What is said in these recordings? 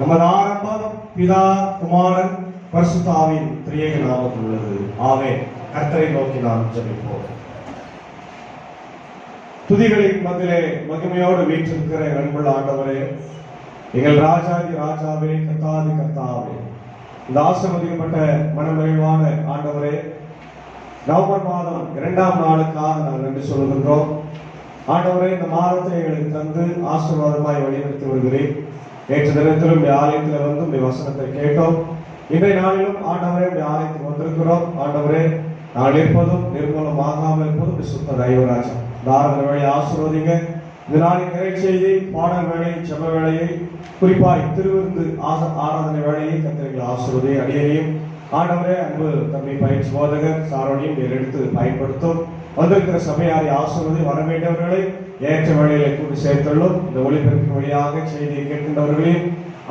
நமது ஆரம்பம் பிதா குமாரன் பரிசுத்த ஆவியின் திரியேக நாமத்தில் உள்ளது. ஆமென். கர்த்தரை நோக்கி நாம் ஜெபிப்போம். துதிகளின் மத்தியிலே மகிமையோடு வீற்றிருக்கிற அன்புள்ள ஆண்டவரே, எங்கள் ராஜாதி ராஜாவே, கர்த்தாதி கர்த்தாவே, இந்த ஆசீர்வதிக்கப்பட்ட மனமகிழ்வான ஆண்டவரே, நவம்பர் மாதம் 2ஆம் நாளுக்காக நாங்கள் நன்றி சொல்கின்றோம். ஆண்டவரே, இந்த மாதத்தை எங்களுக்கு தந்து ஆசீர்வாதமாய் வழிநடத்தி வருகிறேன். நேற்று தினத்திலும் இந்த ஆலயத்தில் வந்து இந்த வசனத்தை கேட்டோம். இன்றைய நாளிலும் ஆண்டவரே இந்த ஆலயத்துக்கு வந்திருக்கிறோம். ஆண்டவரே, நாங்கள் இருப்பதும் நிர்மூலமாகாமல் இருப்பதும் சுத்த தெய்வராஜம். இந்த ஆராதனை வேலையை ஆசீர்வதிங்க. இந்த நாளின் நிறை செய்தி, பாடல் வேலை, ஜெப வேலையை, குறிப்பாய் திருவிருந்து ஆராதனை வேலையை கர்த்தர்கள் ஆசீர்வதி. அடியையும் ஆண்டவரே, அன்பு தம்பி பயிற்சி போதகர் சாரோனையும் எடுத்து பயன்படுத்தும். வந்திருக்கிற சபையாரை ஆசீர்வதி. வர வேண்டியவர்களை ஏற்ற வேலைகளை கூட்டி சேர்த்துள்ளோம். இந்த ஒளிபெருக்கின் வழியாக செய்தியை கேட்கின்றவர்களையும்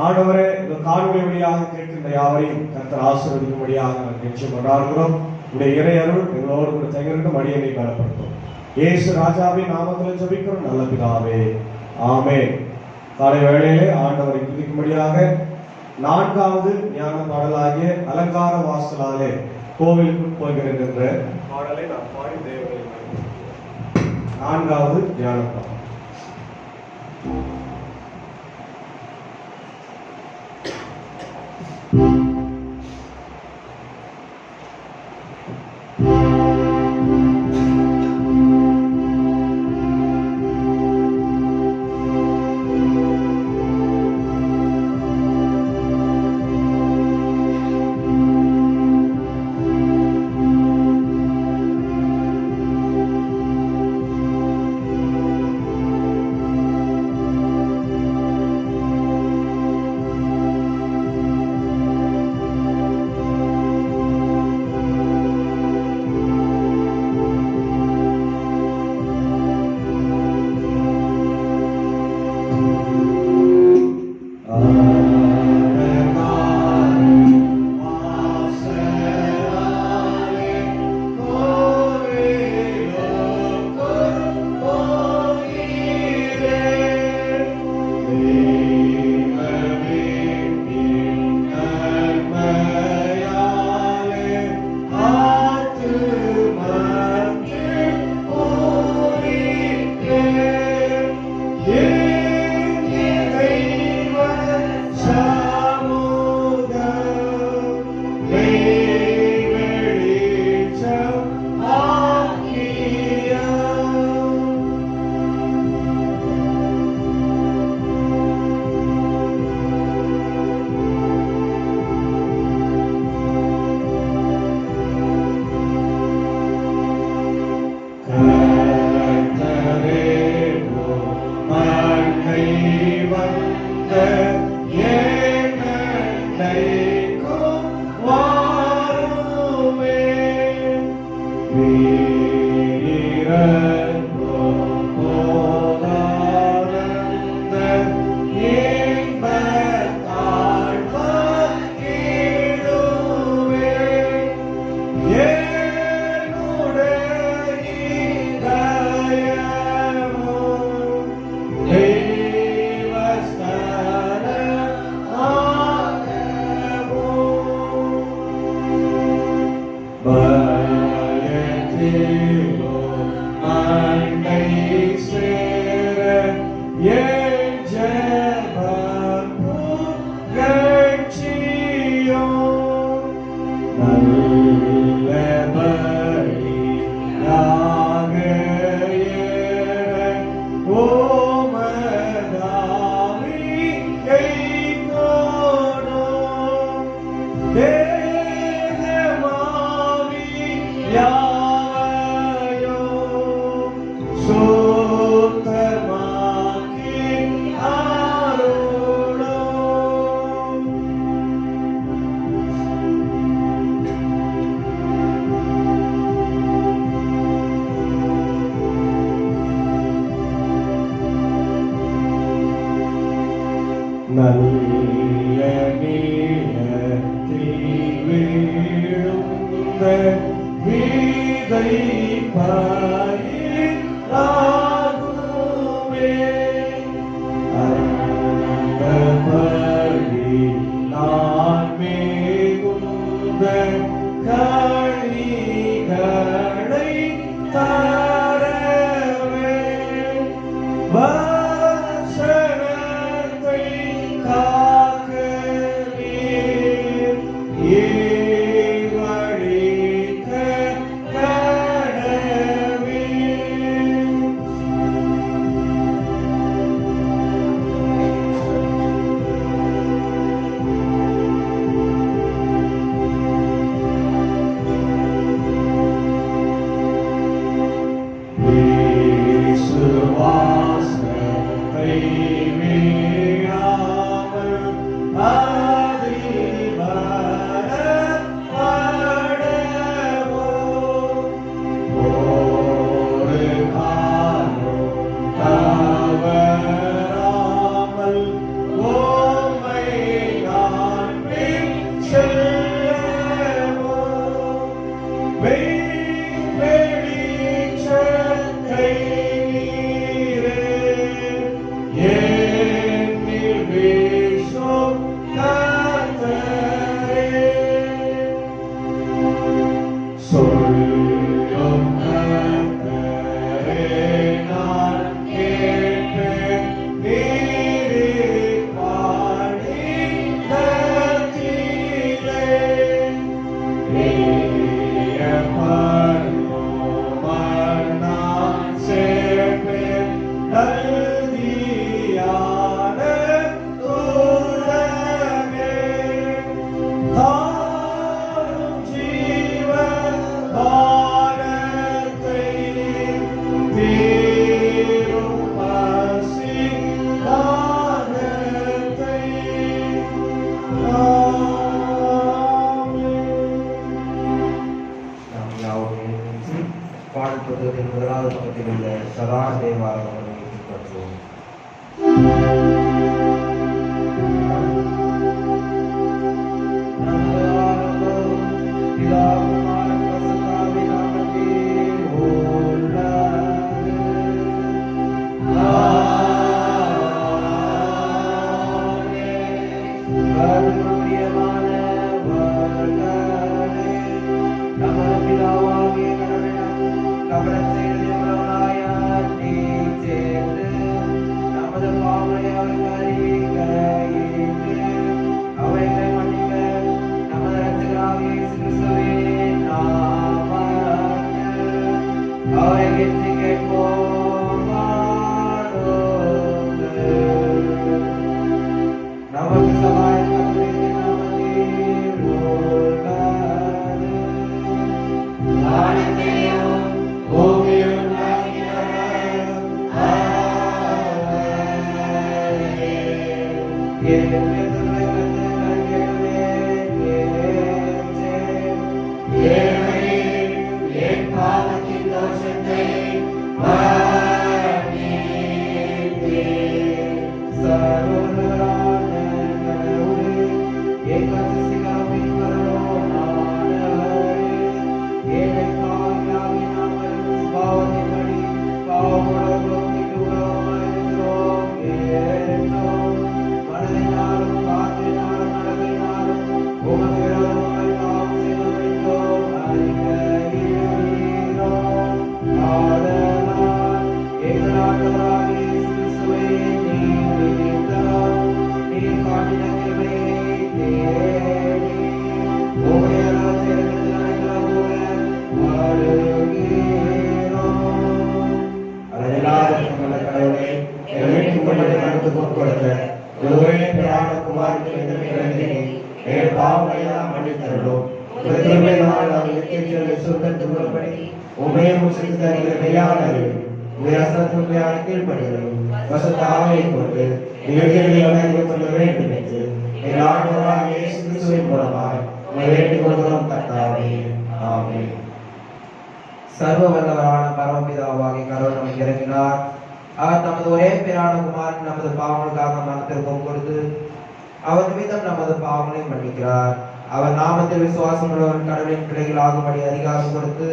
ஆண்டவரே, இந்த காணொலி வழியாக கேட்கின்ற யாவரையும் கர்த்தர் ஆசீர்வதிக்கும்படியாக நாங்கள் நிச்சயம் கொண்டாடுகிறோம். உடைய இறை அருள் எங்களோடு கூட தங்கிருக்கும் அடியனை பலப்படுத்தும். இயேசு ராஜாவின் நாமத்தில் ஜெபிக்கிறோம் நல்ல பிதாவே, ஆமென். காலை வேளையிலே ஆண்டவரை துதிக்கும்படியாக 4வது ஞான பாடலாகிய அலங்கார வாசலாலே கோவிலுக்கு போகிறேன் என்ற பாடலை நாம் பாடி தேவனை 4வது ஞான பாடல். Amen. பக்கத்தில் உள்ள சதா தேவாலயங்களை பின்பற்றுவோம். சர்வ வல்லவரான பரமபிதாவாகிய கடவுள் நமக்கு இறங்கினார். அவர் தமது ஒரே பேரான குமாரன் நமது பாவங்களுக்காக மனத்திற்கு கொடுத்து அவர் நிமித்தம் நமது பாவங்களை மன்னிக்கிறார். அவர் நாமத்தில் விசுவாசம் உள்ளவர்கள் கடவுளின் பிள்ளைகள் ஆகும்படி அதிகாரம் கொடுத்து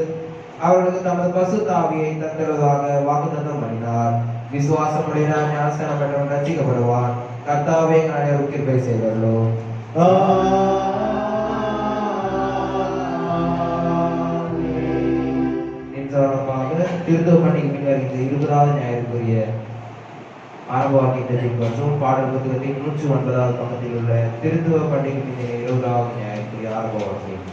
அவர்களுக்கு தமது பசுத்த ஆவியை தந்தருவதாக வாக்குத்தத்தம் பண்ணினார். விசுவாசமுடைய ஞானஸ்நானம் பெற்றவன் ரட்சிக்கப்படுவான். கர்த்தாவே எங்கள் அனைவருக்கும் கிருபை செய்தருளும். திருத்துவ பண்டிகை பின்னர் இந்த 20வது ஞாயிற்குரிய ஆரம்ப வாக்கியத்தை பின்பற்றும் பாடல் புத்தகத்தின் 109வது பக்கத்தில் உள்ள திருத்துவ பண்டிகை பின்னர் 20வது ஞாயிற்குரிய ஆரம்ப வாக்கியம்.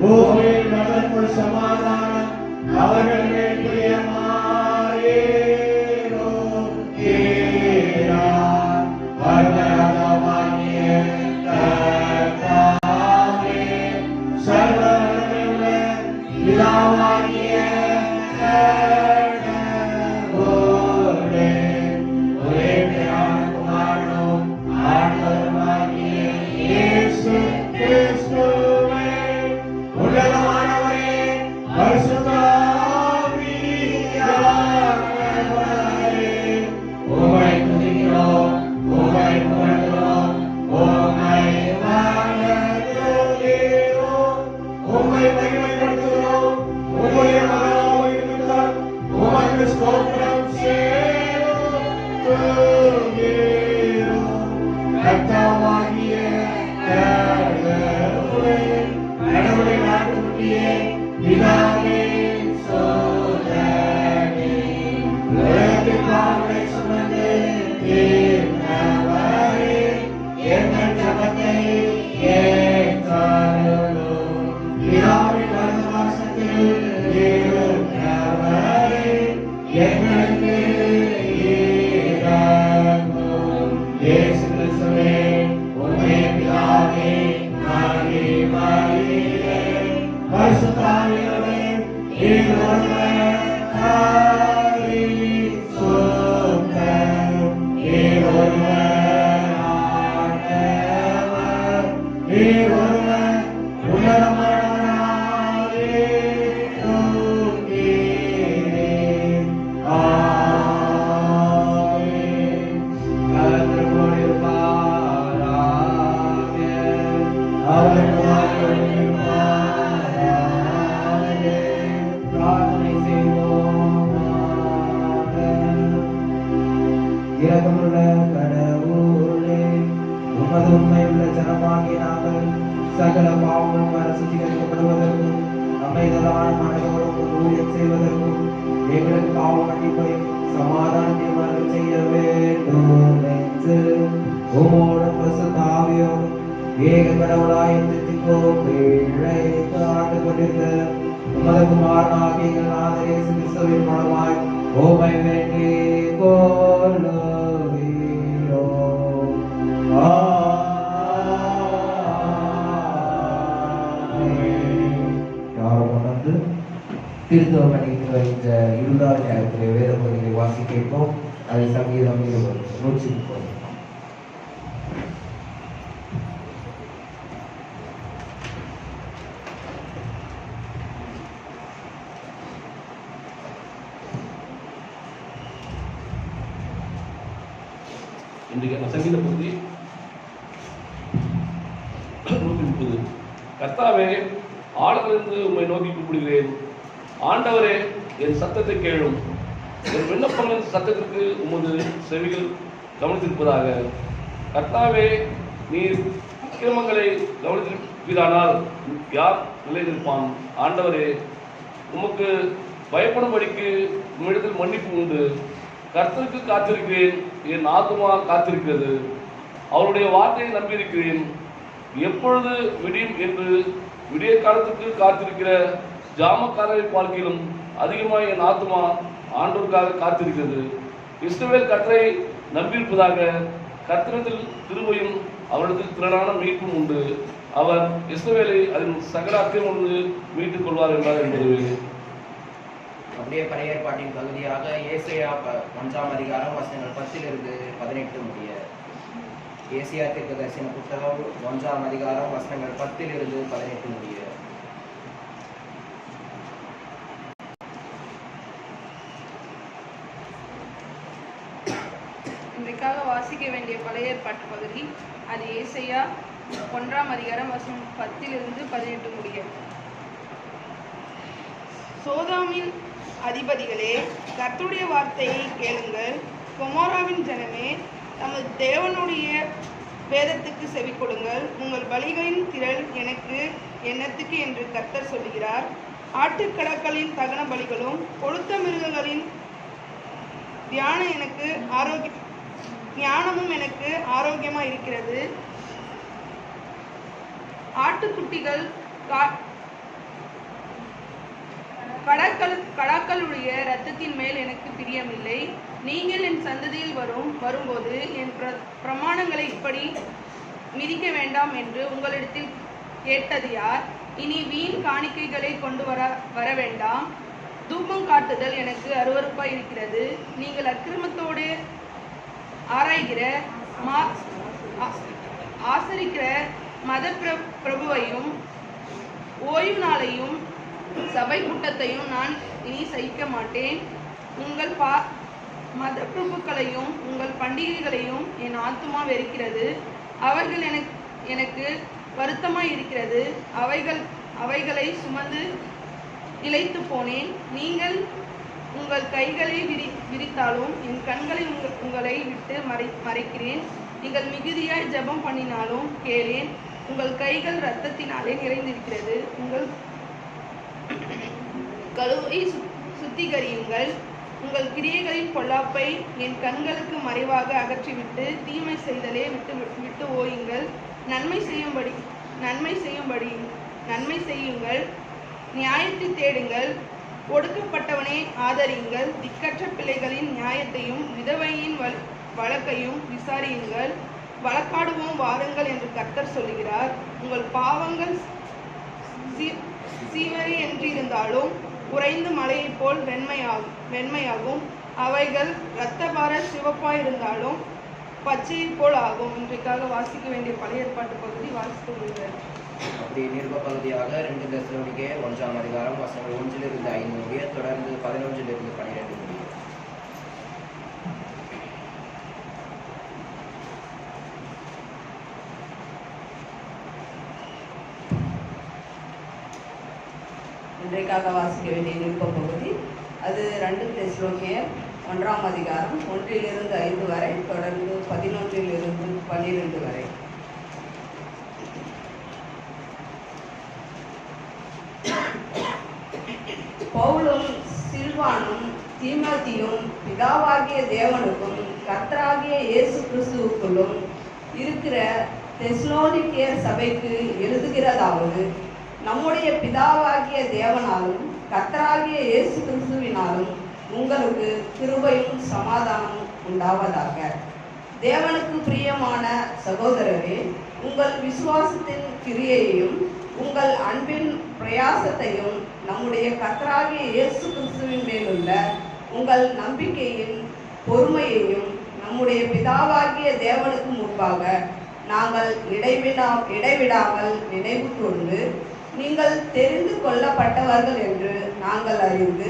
பூமியில் மலர்க்குள் சமாதானம் அவர்கள் மேல் பிரியமாயிருக்கிறார். பரமராஜாவாகிய கர்த்தாவே, சர்வவல்லமையுள்ள பிதாவாகிய கடவுளே, ஒரே பேரான குமாரனும் ஆண்டவருமாகிய இயேசு கிறிஸ்துவே, உன்னதமானவரே, பரிசுத்த ஆவியானவரே, உம்மை துதிக்கிறோம், உம்மை புகழ்கிறோம், உம்மை வணங்குகிறோம், உம்மை மகிமைப்படுத்துகிறோம். உம்முடைய மகனாக இருந்தால் உமக்கு ஸ்தோத்திரம் செலுத்துகிறோம். கர்த்தாவாகிய கடவுளே, கடவுளை நாட்டுக்குட்டியே, பிதாவே, சோதரனே, உலகத்தின் பாவங்களை சுமந்து தீர்த்தவரே, எங்கள் ஜெபத்தை கேட்டருளும். பிதாவின் வலதுபார்சத்தில் இருக்கிறவரே, எங்களுக்கு இரங்கும். இயேசு கிறிஸ்துவே, உம்முடைய பிதாவே, மகிமையிலே, பரிசுத்த ஆவியானவரே, நீர் ஒருவர் பரிசுத்தர், நீர் ஒருவர் ஆண்டவர், நீர் ஒருவர் உன்னதமானவராய் இருக்கிறீர். ஆமென். கர்த்தரோடு இருப்பாராக. அவர் வாயோடு இருப்பாராக. பிரார்த்தனை செய்வோமாக. இரக்கமுள்ள கடவுளே, உமது உண்மையுள்ள ஜனமாகிய நாங்கள் சகல பாவங்களும் வர சுத்திகரிக்கப்படுவதற்கும் அமைதலான மனதோடு ஊழியம் செய்வதற்கும் எங்களுக்கு பாவ மன்னிப்பையும் சமாதானத்தையும் அருள் செய்ய வேண்டும் என்று உமோடு பரிசுத்த ஆவியோடு ஏக கடவுளாய் தித்திக்கும் பிழைத்து ஆண்டு கொண்டிருந்த உமது குமாரனாகிய எங்கள் நாதர் இயேசு கிறிஸ்துவின் மூலமாய் உம்மை வேண்டிக் கொள்ளுகிறோம். யாரும் உணர்ந்து திருத்துவ பணிக்கு இந்த இருளான நேரத்தில் வேத பகுதியை வாசிக்கிறோம். அதை சங்கீதம் 130. இன்றைக்கு சங்கீத பகுதி 130. கர்த்தாவே, ஆழத்திலிருந்து உம்மை நோக்கி கூப்பிடுகிறேன். ஆண்டவரே, என் சத்தத்தை கேளும். என் விண்ணப்பங்களின் சத்தத்திற்கு உமது செவிகள் கவனித்திருப்பதாக. கர்த்தாவே, நீர் அக்கிரமங்களை கவனித்திருப்பீரானால் யார் நிலைநிற்பான்? ஆண்டவரே, உமக்கு பயப்படும்படிக்கு உம்மிடத்தில் மன்னிப்பு உண்டு. கர்த்தருக்கு காத்திருக்கிறேன், என் ஆத்துமா காத்திருக்கிறது. அவருடைய வார்த்தையை நம்பியிருக்கிறேன். எப்பொழுது விடியும் என்று விடிய காலத்துக்கு காத்திருக்கிற ஜாமக்காரரை பார்க்கிலும் அதிகமாக என் ஆத்துமா ஆண்டவருக்காக காத்திருக்கிறது. இஸ்ரவேல் கர்த்தரை நம்பியிருப்பதாக. கர்த்தரிடத்தில் கிருபையும் அவரிடத்தில் திரளான மீட்பும் உண்டு. அவர் இஸ்ரவேலை அதன் சகல அக்கிரமங்களிலிருந்து மீட்டுக் கொள்வார் என்றார் என்பது. அப்படியே பழைய ஏற்பாட்டின் பகுதியாக ஏசாயா 1ஆம் அதிகாரம் வசனங்கள் 10 - 18 முடிய. ஏசாயா தீர்க்கதரிசன புத்தகம் 1ஆம் அதிகாரம் வசனங்கள் 10 - 18 முடிய. இன்றைக்காக வாசிக்க வேண்டிய பழைய ஏற்பாட்டு பகுதி அது ஏசாயா 1ஆம் அதிகாரம் வசனம் 10 - 18 முடிய. சோதோமின் அதிபதிகளே, கர்த்தருடைய வார்த்தையை கேளுங்கள். கொமோராவின் ஜனமே, தமது தேவனுடைய வேதத்துக்கு செவி கொடுங்கள். உங்கள் பலிகளின் திரள் எனக்கு என்னத்துக்கு என்று கர்த்தர் சொல்லுகிறார். ஆட்டுக்கடக்களின் தகன பலிகளும் கொழுத்த மிருகங்களின் ஞானமும் எனக்கு ஆரோக்கியமா இருக்கிறது. கடாக்களுடைய இரத்தத்தின் மேல் எனக்கு பிரியமில்லை. நீங்கள் என் சந்ததியில் வரும்போது என் பிரமாணங்களை இப்படி மிதிக்க வேண்டாம் என்று உங்களிடத்தில் கேட்டது யார்? இனி வீண் காணிக்கைகளை கொண்டு வர வேண்டாம். தூபம் காட்டுதல் எனக்கு அருவருப்பாய் இருக்கிறது. நீங்கள் அக்கிரமத்தோடு ஆராய்கிற ஆசரிக்கிற மத பிரபுவையும் ஓய்வு நாளையும் சபை கூட்டத்தையும் நான் இனி சகிக்க மாட்டேன். உங்கள் மத பிரபுக்களையும் உங்கள் பண்டிகைகளையும் என் ஆத்துமா வெறுக்கிறது. அவைகள் எனக்கு வருத்தமாய் இருக்கிறது. அவைகளை சுமந்து இளைத்து போனேன். நீங்கள் உங்கள் கைகளை விரித்தாலும் என் கண்களை உங்களை விட்டு மறைக்கிறேன். நீங்கள் மிகுதியாய் ஜெபம் பண்ணினாலும் கேளேன். உங்கள் கைகள் இரத்தத்தினாலே நிறைந்திருக்கிறது. உங்கள் கழுவை சுத்திகரியுங்கள். உங்கள் கிரியைகளின் பொல்லாப்பை என் கண்களுக்கு மறைவாக அகற்றிவிட்டு தீமை செய்தலே விட்டு ஓயுங்கள். நன்மை செய்யுங்கள். நியாயத்தை தேடுங்கள். ஒடுக்கப்பட்டவனை ஆதரியுங்கள். திக்கற்ற பிள்ளைகளின் நியாயத்தையும் விதவையின் வழக்கையும் விசாரியுங்கள். வழக்காடுவோம் வாருங்கள் என்று கர்த்தர் சொல்லுகிறார். உங்கள் பாவங்கள் சீவரி என்றிருந்தாலும் உறைந்து மலையைப் போல் வெண்மையாகும். அவைகள் இரத்தபார சிவப்பாயிருந்தாலும் பச்சையை போல் ஆகும். இன்றைக்காக வாசிக்க வேண்டிய பழைய ஏற்பாட்டு பகுதி வாசித்து கொள்கிறார். அப்படி நிருப பகுதியாக 2 தெசலோனிக்கே 1ஆம் அதிகாரம் வசனங்கள் 1 5 முடிய தொடர்ந்து 11 12 முடிய. இன்றைக்காக வாசிக்க வேண்டிய நிருப பகுதி அது 2 தெசலோனிக்கேயர் 1ஆம் அதிகாரம் 1 5 வரை தொடர்ந்து 11 12 வரை. பவுலும் சில்வானும் தீமோத்தேயும் பிதாவாகிய தேவனுக்கும் கர்த்தராகிய இயேசு கிறிஸ்துவுக்குள்ளும் இருக்கிற தெசலோனிக்கேயர் சபைக்கு எழுதுகிறதாவது, நம்முடைய பிதாவாகிய தேவனாலும் கர்த்தராகிய இயேசு கிறிஸ்துவினாலும் உங்களுக்கு கிருபையும் சமாதானமும் உண்டாவதாக. தேவனுக்கு பிரியமான சகோதரரே, உங்கள் விசுவாசத்தின் கிரியையையும் உங்கள் அன்பின் பிரயாசத்தையும் நம்முடைய கர்த்தராகிய இயேசு கிறிஸ்துவின் மேலுள்ள உங்கள் நம்பிக்கையின் பொறுமையையும் நம்முடைய பிதாவாகிய தேவனுக்கு முன்பாக நாங்கள் இடைவிடாமல் நினைவு கூர்ந்து, நீங்கள் தெரிந்து கொள்ளப்பட்டவர்கள் என்று நாங்கள் அறிந்து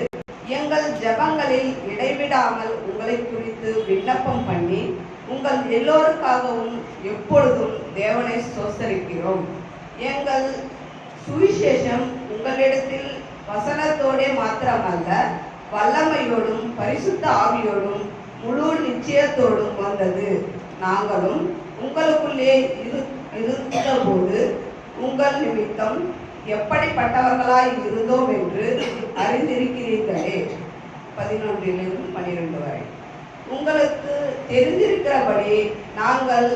எங்கள் ஜெபங்களில் இடைவிடாமல் உங்களை குறித்து விண்ணப்பம் பண்ணி உங்கள் எல்லோருக்காகவும் எப்பொழுதும் தேவனை ஸ்தோத்திரிக்கிறோம். எங்கள் சுவிசேஷம் உங்களிடத்தில் வசனத்தோடே மாத்திரமல்ல, வல்லமையோடும் பரிசுத்த ஆவியோடும் முழு நிச்சயத்தோடும் வந்தது. நாங்களும் உங்களுக்குள்ளே இருந்தபோது உங்கள் நிமித்தம் எப்படிப்பட்டவர்களாய் இருந்தோம் என்று அறிந்திருக்கிறீர்களே. 11 12 வரை. உங்களுக்கு தெரிந்திருக்கிறபடி நாங்கள்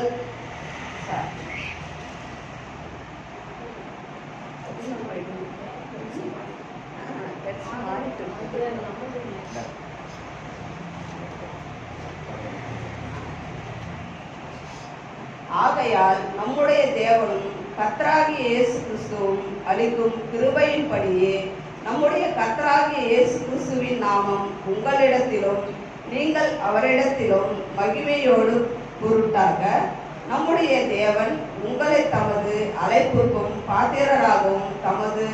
ஆகையால் நம்முடைய தேவனும் கர்த்தராகிய இயேசு கிறிஸ்துவும் அளிக்கும் கிருபையின்படியே நம்முடைய கர்த்தராகிய இயேசு கிறிஸ்துவின் நாமம் உங்களிடத்திலும் நீங்கள் அவரிடத்திலும் மகிமையோடு பொருட்டாக நம்முடைய தேவன் உங்களை தமது அழைப்புக்கும் பாத்திரராகவும் தமது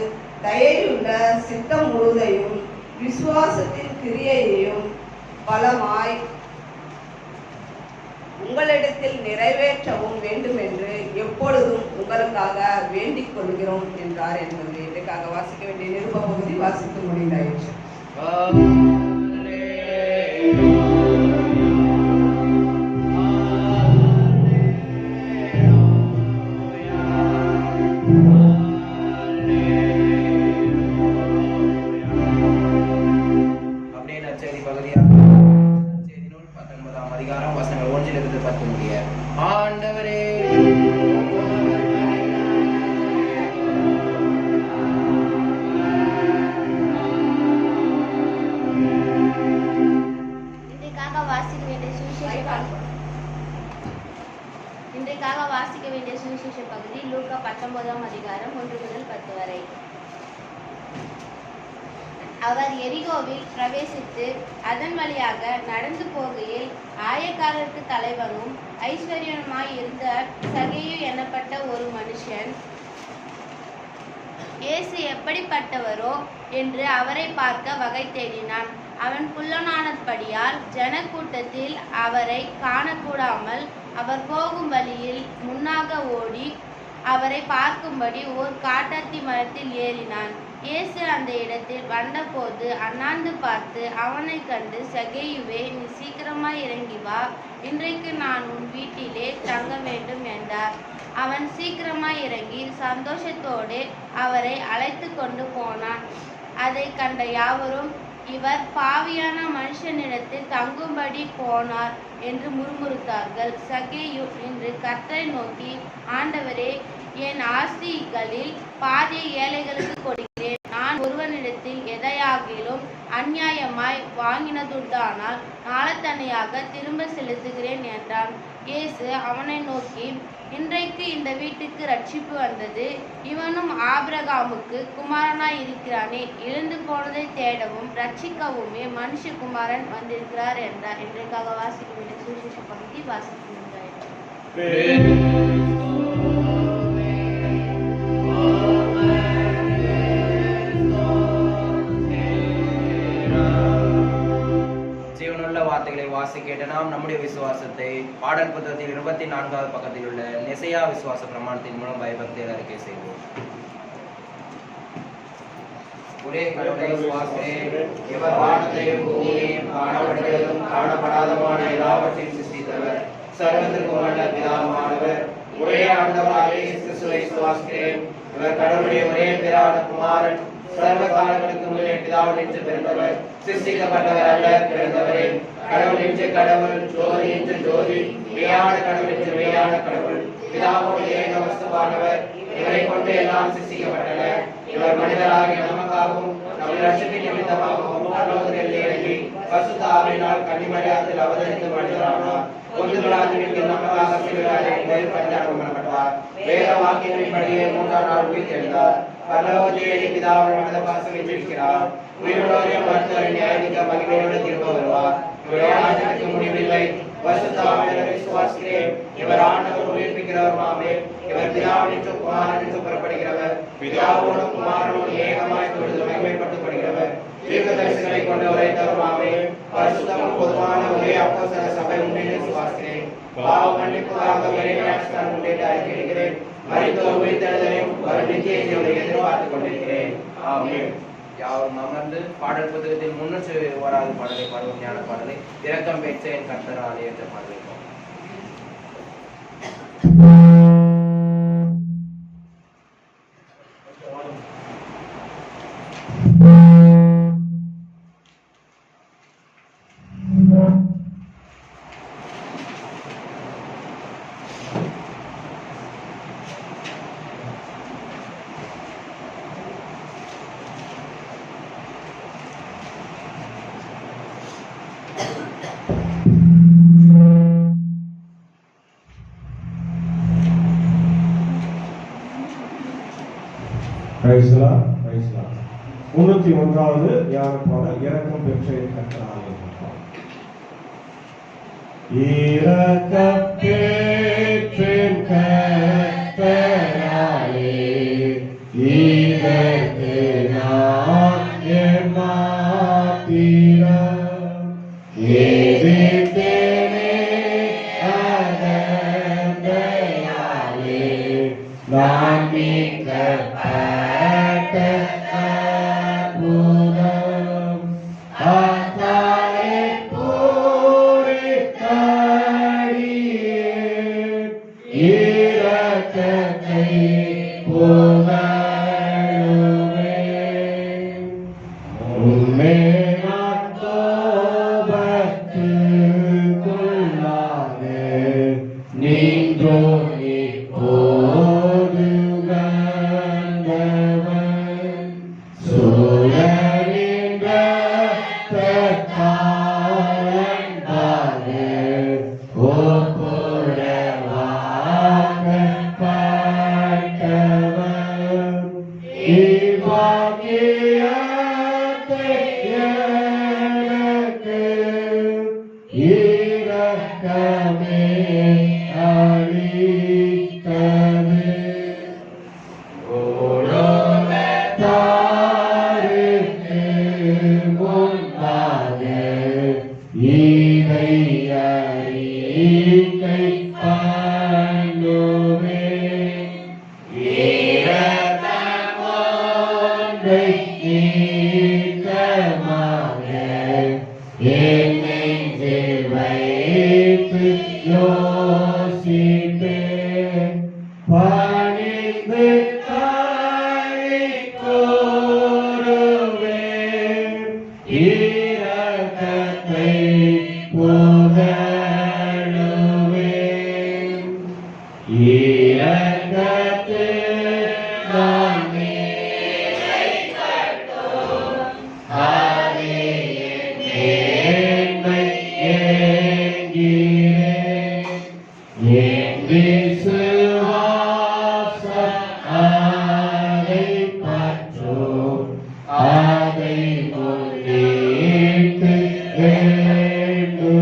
தயையுள்ள சித்தம் முழுதையும் விசுவாசத்தின் கிரியையையும் பலமாய் உங்களிடத்தில் நிறைவேற்றவும் வேண்டும் என்று எப்பொழுதும் உங்களுக்காக வேண்டிக் கொள்கிறோம் என்றார் என்பது இதற்காக வாசிக்க வேண்டிய நிருப பகுதி வாசித்து முடிந்தாயிற்று. அப்படியே நற்செய்தி பகுதியாக நற்செய்தி நூல் 19ஆம் அதிகாரம் வசனங்கள் 1 10 முடிய. ஆண்டவரே முதல் 10 வரை. அவர் எரிகோவில் பிரவேசித்து அதன் வழியாக நடந்து போகையில் ஆயக்காரருக்கு தலைவனும் ஐஸ்வர்யனுமாய் இருந்த சகேயு எனப்பட்ட ஒரு மனுஷன் இயேசு எப்படிப்பட்டவரோ என்று அவரை பார்க்க வகை தேடினான். அவன் குள்ளனானபடியால் ஜனக்கூட்டத்தில் அவரை காணக்கூடாமல் அவர் போகும் வழியில் முன்னாக ஓடி அவரை பார்க்கும்படி ஒரு காட்டத்தி மரத்தில் ஏறினான். இயேசு அந்த இடத்தில் வந்தபோது அண்ணாந்து பார்த்து அவனை கண்டு, சகேயுவே, நீ சீக்கிரமாய் இறங்கி வா, இன்றைக்கு நான் உன் வீட்டிலே தங்க வேண்டும் என்றார். அவன் சீக்கிரமாய் இறங்கி சந்தோஷத்தோடு அவரை அழைத்து கொண்டு போனான். அதை கண்ட யாவரும், இவர் பாவியான மனுஷனிடத்தில் தங்கும்படி போனார் என்று முறுமுறுத்தார்கள். சகேயு நின்று கர்த்தரை நோக்கி, ஆண்டவரே, என் ஆஸ்திகளில் பாதியை ஏழைகளுக்கு கொடுக்கிறேன். நான் ஒருவனிடத்தில் எதையாகிலும் அநியாயமாய் வாங்கினதுண்டானால் நாளத்தனையாக திரும்ப செலுத்துகிறேன் என்றான். இயேசு அவனை நோக்கி, இன்றைக்கு இந்த வீட்டுக்கு ரட்சிப்பு வந்தது. இவனும் ஆபிரகாமுக்கு குமாரனாய் இருக்கிறானே. எழுந்து போனதை தேடவும் ரட்சிக்கவுமே மனுஷகுமாரன் வந்திருக்கிறார் என்றார். இன்றைக்காக வாசிக்க வேண்டிய சுவிசேஷ பகுதி ஜீவனுள்ள வார்த்தைகளை வாசி கேட்ட நாம் நம்முடைய விசுவாசத்தை பாடல் புத்தகத்தில் 24வது பக்கத்தில் உள்ள நெசையா விசுவாச பிரமாணத்தின் மூலம் பயபக்தியில் அறிக்கை செய்வோம். ஒரே கடவுளை விசுவாசிக்கிறேன். இவர் வானத்தையும் பூமியையும் காணப்படுவதும் காணப்படாதமான எல்லாவற்றையும் சிருஷ்டித்தவர், சர்வத்திற்கு உள்ள பிதாவானவர். ஒரே ஆண்டவராகிய இயேசு கிறிஸ்துவை விசுவாசிக்கிறேன். இவர் கடவுளுடைய ஒரே பிதாவான குமாரன், சர்வ காலங்களுக்கு முன்னே பிதாவினின்று பிறந்தவர், சிருஷ்டிக்கப்பட்டவர் அல்ல, பிறந்தவரே. கடவுள் என்று கடவுள், ஜோதி என்று ஜோதி, மெய்யான கடவுள் என்று மெய்யான கடவுள், பிதாவோடு ஏக வஸ்துவானவர். இவரை கொண்டு எல்லாம் சிருஷ்டிக்கப்பட்டன. இவர் மனிதராகிய நமக்காகவும் நம்முடைய ரட்சிப்பின் நிமித்தமாகவும் பரலோகத்தில் இறங்கி பரிசுத்த ஆவியினால் கன்னிமரியாத்தில் அவதரித்து மனிதரானார். நமக்காக சிலுவையில் பரிதாபம் பண்ணப்பட்டார். வேத வாக்கியங்களின்படியே 3ஆம் நாள் உயிர் தெழுந்தார். பரலோகத்தில் பிதாவின் வலது பாசத்தில் இருக்கிறார். உயிருள்ளோரையும் மருத்துவரை நியாயமிக்க மகிமையோடு திரும்ப வருவார். இவருடைய ராஜ்யத்திற்கு முடிவில்லை. பரிசுத்த ஆவியை விசுவாசிக்கிறேன். இவர் ஆண்டவர் உயிர்ப்பிக்கிறவருமாமே. இவர் பிதாவினின்று குமாரனின்று புறப்படுகிறவர், பிதாவோடும் குமாரனோடு ஏகமாய் தொழுது மகிமைப்படுத்தப்படுகிறவர், தீர்க்கதரிசிகளை கொண்டு உரைத்தவருமாமே. பரிசுத்தமும் பொதுவான ஒரே அப்போஸ்தல சபை உண்டு என்று விசுவாசிக்கிறேன். பாவ மன்னிப்புக்காக ஒரே ஞானஸ்நானம் உண்டு என்று அறிக்கையிடுகிறேன். மரித்தோர் உயிர்த்தெழுதலையும் வரும் நித்திய ஜீவனை எதிர்பார்த்துக் கொண்டிருக்கிறேன். ஆமென். யாரும் அமர்ந்து பாடல் புத்தகத்தில் 301வது பாடலை பாடுவோம். ஞான பாடலை இரக்கம் பெற்ற என் கர்த்தராலே என்ற பாடலை பிரைஸ்லா பிரைஸ்லா 301வது ஞான பாடல் இரக்கம் பெற்ற என் கர்த்தராலே. இரக்கம் பெற்ற என் கர்த்தராலே இதற்கு நான் ஏமாத்திரம் எதிர்த்தேனே அதந்தையாலே நான் மீட்கப்பட்ட அற்புதம் ஆத்தாலே பூரித்தடியேன் இரக்கத்தை புகழுவேன். இவ்வாக்கியத்தை எனக்கு இரக்கமே அளித்தது. உலகத்தாருக்கு முன்பாக இதை அறிக்கை பண்ணுவேன். இரக்கமொன்றை நீக்கமாக என் நெஞ்சில் வைத்து யோசிப்பேன். பணிந்து தாழி கூறுவேன். இரக்கத்தை புகழுவேன். இரக்கத்தில் நான் நிறைக்கட்டும். அதே என் மேன்மை என்கிறேன். என் விசுவாசம் அதைப் பற்றும். அதை முன்னிட்டு வேண்டுவேன்.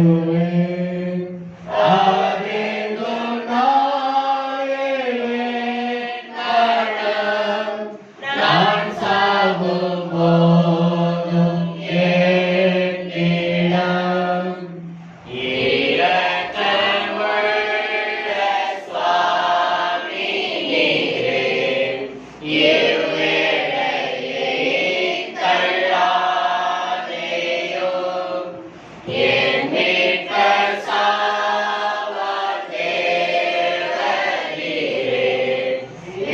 அதென்றும் நாளிலே நலம். நான் சாகும் போதும் என் இடம். இரக்கமுள்ள சுவாமி நீரே, இவ்வேளையை தள்ளாதேயும். என் மீட்பர் சாவார் தேவரீரே,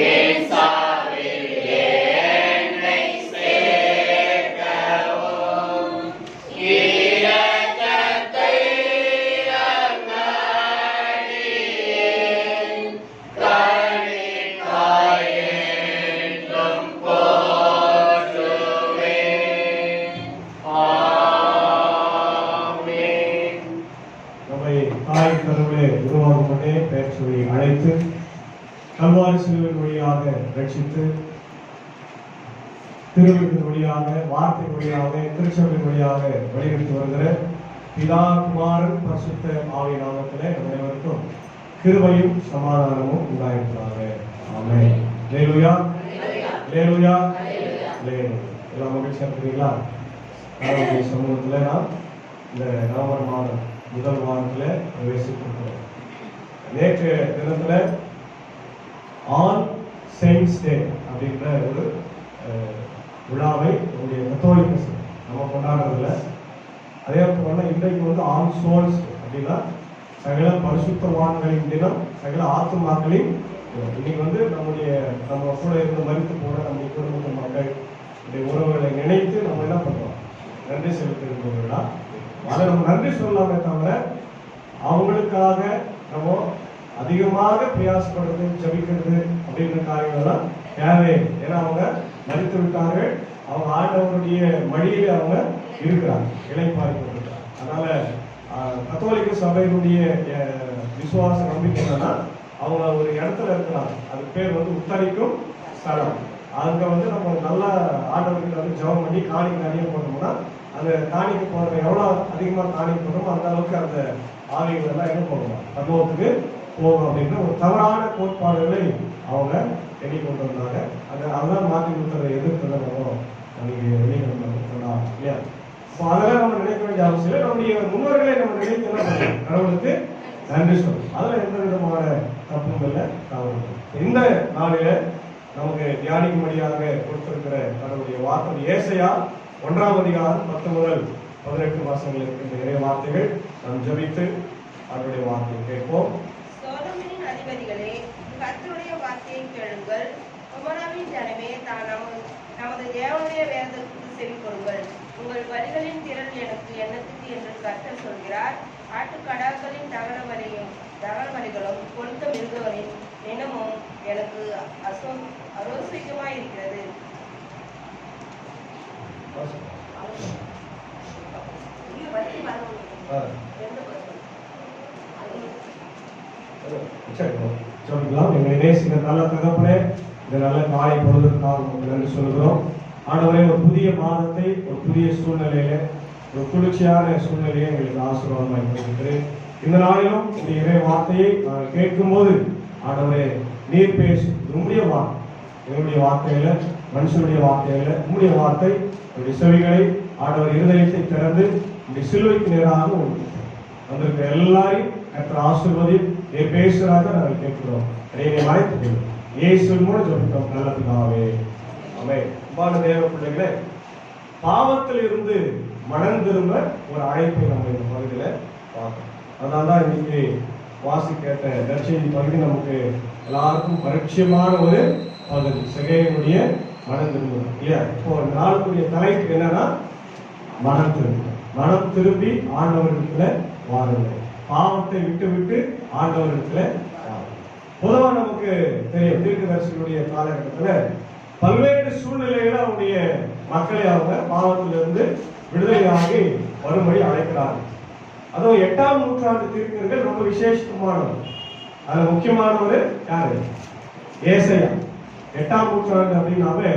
என் சாவில் என்னை சேர்க்கவும். இரக்கத்தை அங்கடியேன் கணிப்பாய் என்றும் போற்றுவேன். ஆமென். நம்மை தாய் கருவிலே உருவாகும் முன்னே பெயர் சொல்லி அழைத்து கல்வாரி சிலுவையின் வழியாக ரட்சித்து திருவிழின் வழியாக வார்த்தை வழியாக திருச்சபையின் வழியாக வழிநடத்தி வருகிற பிதா குமாரன் பரிசுத்த ஆவிய நாமத்திலே நம் அனைவருக்கும் கிருபையும் சமாதானமும் உண்டாயிருக்கிறாங்க. ஆமென். அல்லேலூயா. அல்லேலூயா. அல்லேலூயா. எல்லாம் மகிழ்ச்சியா இருக்கிறீங்களா? கடவுளுடைய சமூகத்துல நாம் இந்த நவம்பர் மாதம் முதல் வாரத்துல பிரவேசித்திருக்கிறோம். நேற்றைய தினத்துல ஆன் செயின்ட்ஸ் டே அப்படின்ற ஒரு விழாவை நம்முடைய கத்தோலிக்க சபை நம்ம கொண்டாடுறதில்ல. அதே போல இன்றைக்கு வந்து ஆன் சோல்ஸ் அப்படின்னா சகல பரிசுத்தவான்களின் தினம், சகல ஆத்துமாக்களின் தினம். இன்னைக்கு வந்து நம்ம கூட இருந்து மரித்து போன நம்முடைய குடும்ப மக்கள் உறவுகளை நினைத்து நம்ம என்ன பண்றோம்? நன்றி செலுத்துகிற விழா. அதை நம்ம நன்றி சொல்லலாமே தவிர அவங்களுக்காக நம்ம அதிகமாக பிரயாசப்படுறது ஜபிக்கிறது அப்படின்ற காரியங்கள்லாம் தேவை. ஏன்னா அவங்க மறித்து விட்டார்கள். அவங்க ஆண்டவருடைய மடியில அவங்க இருக்கிறாங்க, இளைப்பாறிக்கிறாங்க. அதனால கத்தோலிக்க சபையினுடைய விசுவாச நம்பிக்கை என்னன்னா அவங்க ஒரு இடத்துல இருக்கிறாங்க. அதுக்கு பேர் வந்து உத்தரிக்கும் ஸ்தலம். அங்க வந்து நம்ம நல்லா ஆண்டவர்கிட்ட வந்து ஜெபம் பண்ணி காணிக்கை நிறைய போட்டோம்னா அந்த காணிக்கை போடுற எவ்வளவு அதிகமா காணிக்கை போடுறோமோ அந்த அளவுக்கு அந்த ஆவிகள் எல்லாம் என்ன போகணும், சம்பவத்துக்கு போகும் அப்படின்ற ஒரு தவறான கோட்பாடுகளை அவங்க எண்ணிக்கொண்டு வந்தாங்க. அதெல்லாம் மாற்றி கொடுத்ததை எதிர்த்து நம்ம வெளியே சொல்லலாம் இல்லையா? அதெல்லாம் நம்ம நினைக்க வேண்டிய அவசியம் இல்லை. நம்முடைய முன்னோர்களை நம்ம நினைக்க கடவுளுக்கு நன்றி சொல்லணும். அதுல எந்த விதமான தப்பும் இல்லை, தவறு. இந்த நாளில நமக்கு தியானிக்கும்படியாக கொடுத்திருக்கிற கடவுளுடைய வார்த்தை ஏசாயா 1ஆம் அதிகாரம் 10 முதல் 18 வசனங்கள் இருக்கின்ற இறை வார்த்தைகள். நாம் ஜெபித்து அவருடைய வார்த்தையை கேட்போம். சோதோமின் அதிபதிகளே, கர்த்தருடைய வார்த்தையை கேளுங்கள். குமராவின் ஜனமே, நமது தேவனுடைய வேதத்துக்கு செவி கொடுங்கள். உங்கள் வரிகளின் திரள் எனக்கு எண்ணத்துக்கு என்று கர்த்தர் சொல்கிறார். ஆட்டுக்கடாக்களின் தகனவரைகளும் கொளுத்த மிருகங்களின் நினமும் எனக்கு அரோசிகமாயிருக்கிறது. எங்களை நேசிக்கிற நல்ல தகப்பனே, இந்த நல்ல காலை பொழுதுக்காக உங்களுக்கு நன்றி சொல்கிறோம். ஆண்டவரே, ஒரு புதிய மாதத்தை ஒரு புதிய சூழ்நிலையில ஒரு குளிர்ச்சியான சூழ்நிலையை எங்களுக்கு ஆசீர்வாதமாக இருக்கிறேன். இந்த நாளிலும் இந்த இறை வார்த்தையை நாங்கள் கேட்கும்போது ஆண்டவரே நீர் பேசும் உங்களுடைய வார்த்தை, என்னுடைய வார்த்தையில மனுஷனுடைய வார்த்தையில உங்களுடைய வார்த்தை என்னுடைய செவிகளை ஆண்டவர் இருதயத்தை திறந்து உங்களுடைய சிலுவைக்கு நேராக வந்திருக்கிற எல்லாரையும் கர்த்தர் ஆசீர்வதி நீர் பேசுகிறாக நாங்கள் கேட்கிறோம். இறைவனை மறைத்து இயேசுவின் மூலம் ஜெபிக்கிறோம் நல்ல பிதாவே. ஆமென். அன்பான தேவ பிள்ளைகளே, பாவத்தில் இருந்து மனம் திரும்ப ஒரு அழைப்பை நம்ம இந்த பகுதியில பார்க்கணும். அதனால்தான் இன்னைக்கு வாசி கேட்ட நற்செய்தி பகுதி நமக்கு எல்லாருக்கும் பரிட்சயமான ஒரு பகுதி. சகேயனுடைய மனம் திரும்புவது இல்லையா? இப்போ நாளுக்குரிய தலைப்பு என்னன்னா மனம் திரும்ப. மனம் திரும்பி ஆண்டவரிடத்துல வாருங்கள். பாவத்தை விட்டு விட்டு ஆண்டவரிடத்துல வாருங்கள். பொதுவாக நமக்கு தெரியும், தீர்க்கதரிசிகளுடைய காலகட்டத்துல பல்வேறு சூழ்நிலைகளை அவருடைய மக்களை அவங்க பாவத்திலிருந்து விடுதலையாகி வரும்படி அழைக்கிறார்கள். அதுவும் 8ஆம் நூற்றாண்டு தீர்க்கர்கள் ரொம்ப விசேஷமானவர். அதுல முக்கியமானவர் யாரு? ஏசாயா. 8ஆம் நூற்றாண்டு அப்படின்னாவே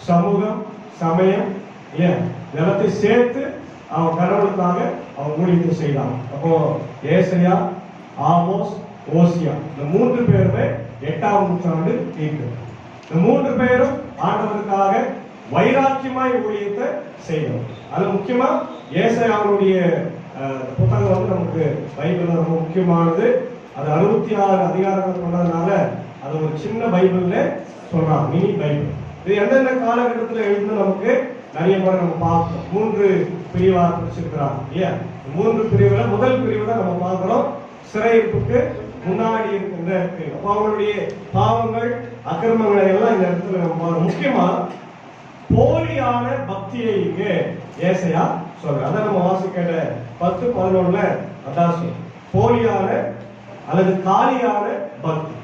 சமூகம், சமயம், நிலத்தை சேர்த்து அவன் கடவுளுக்காக அவன் ஊழியத்தை செய்தான். அப்போ ஏசாயா, ஆமோஸ், ஓசியா இந்த 3 பேருமே 8ஆம் நூற்றாண்டு தீர்க்கர்கள். இந்த 3 பேரும் ஆண்டவருக்காக வைராக்கியமாய் ஊழியத்தை செய்யணும். அது முக்கியமா ஏசாயாவுடைய புத்தகம் வந்து நமக்கு பைபிள்ல ரொம்ப முக்கியமானது. அது 66 அதிகாரங்கள் கொண்டதுனால அது ஒரு சின்ன பைபிள்ல சொல்றாங்க, மினி பைபிள். இது எந்தெந்த காலகட்டத்தில் எழுந்து நமக்கு நிறைய முறை நம்ம பார்க்கணும். 3 பிரிவா பிரிச்சிருக்கிறாங்க இல்லையா? 3 பிரிவுல முதல் பிரிவு தான் நம்ம பார்க்கிறோம். சிறையிருப்புக்கு முன்னாடி இருக்கின்ற அவங்களுடைய பாவங்கள் அக்கிரமங்களை எல்லாம் இந்த இடத்துல நம்ம முக்கியமா போலியான பக்தியை இங்கே ஏசாயா சொல்ற. அதான் நம்ம வாசிக்கிற 10-11 அதான் சொல்ற போலியான அல்லது காலியான பக்தி.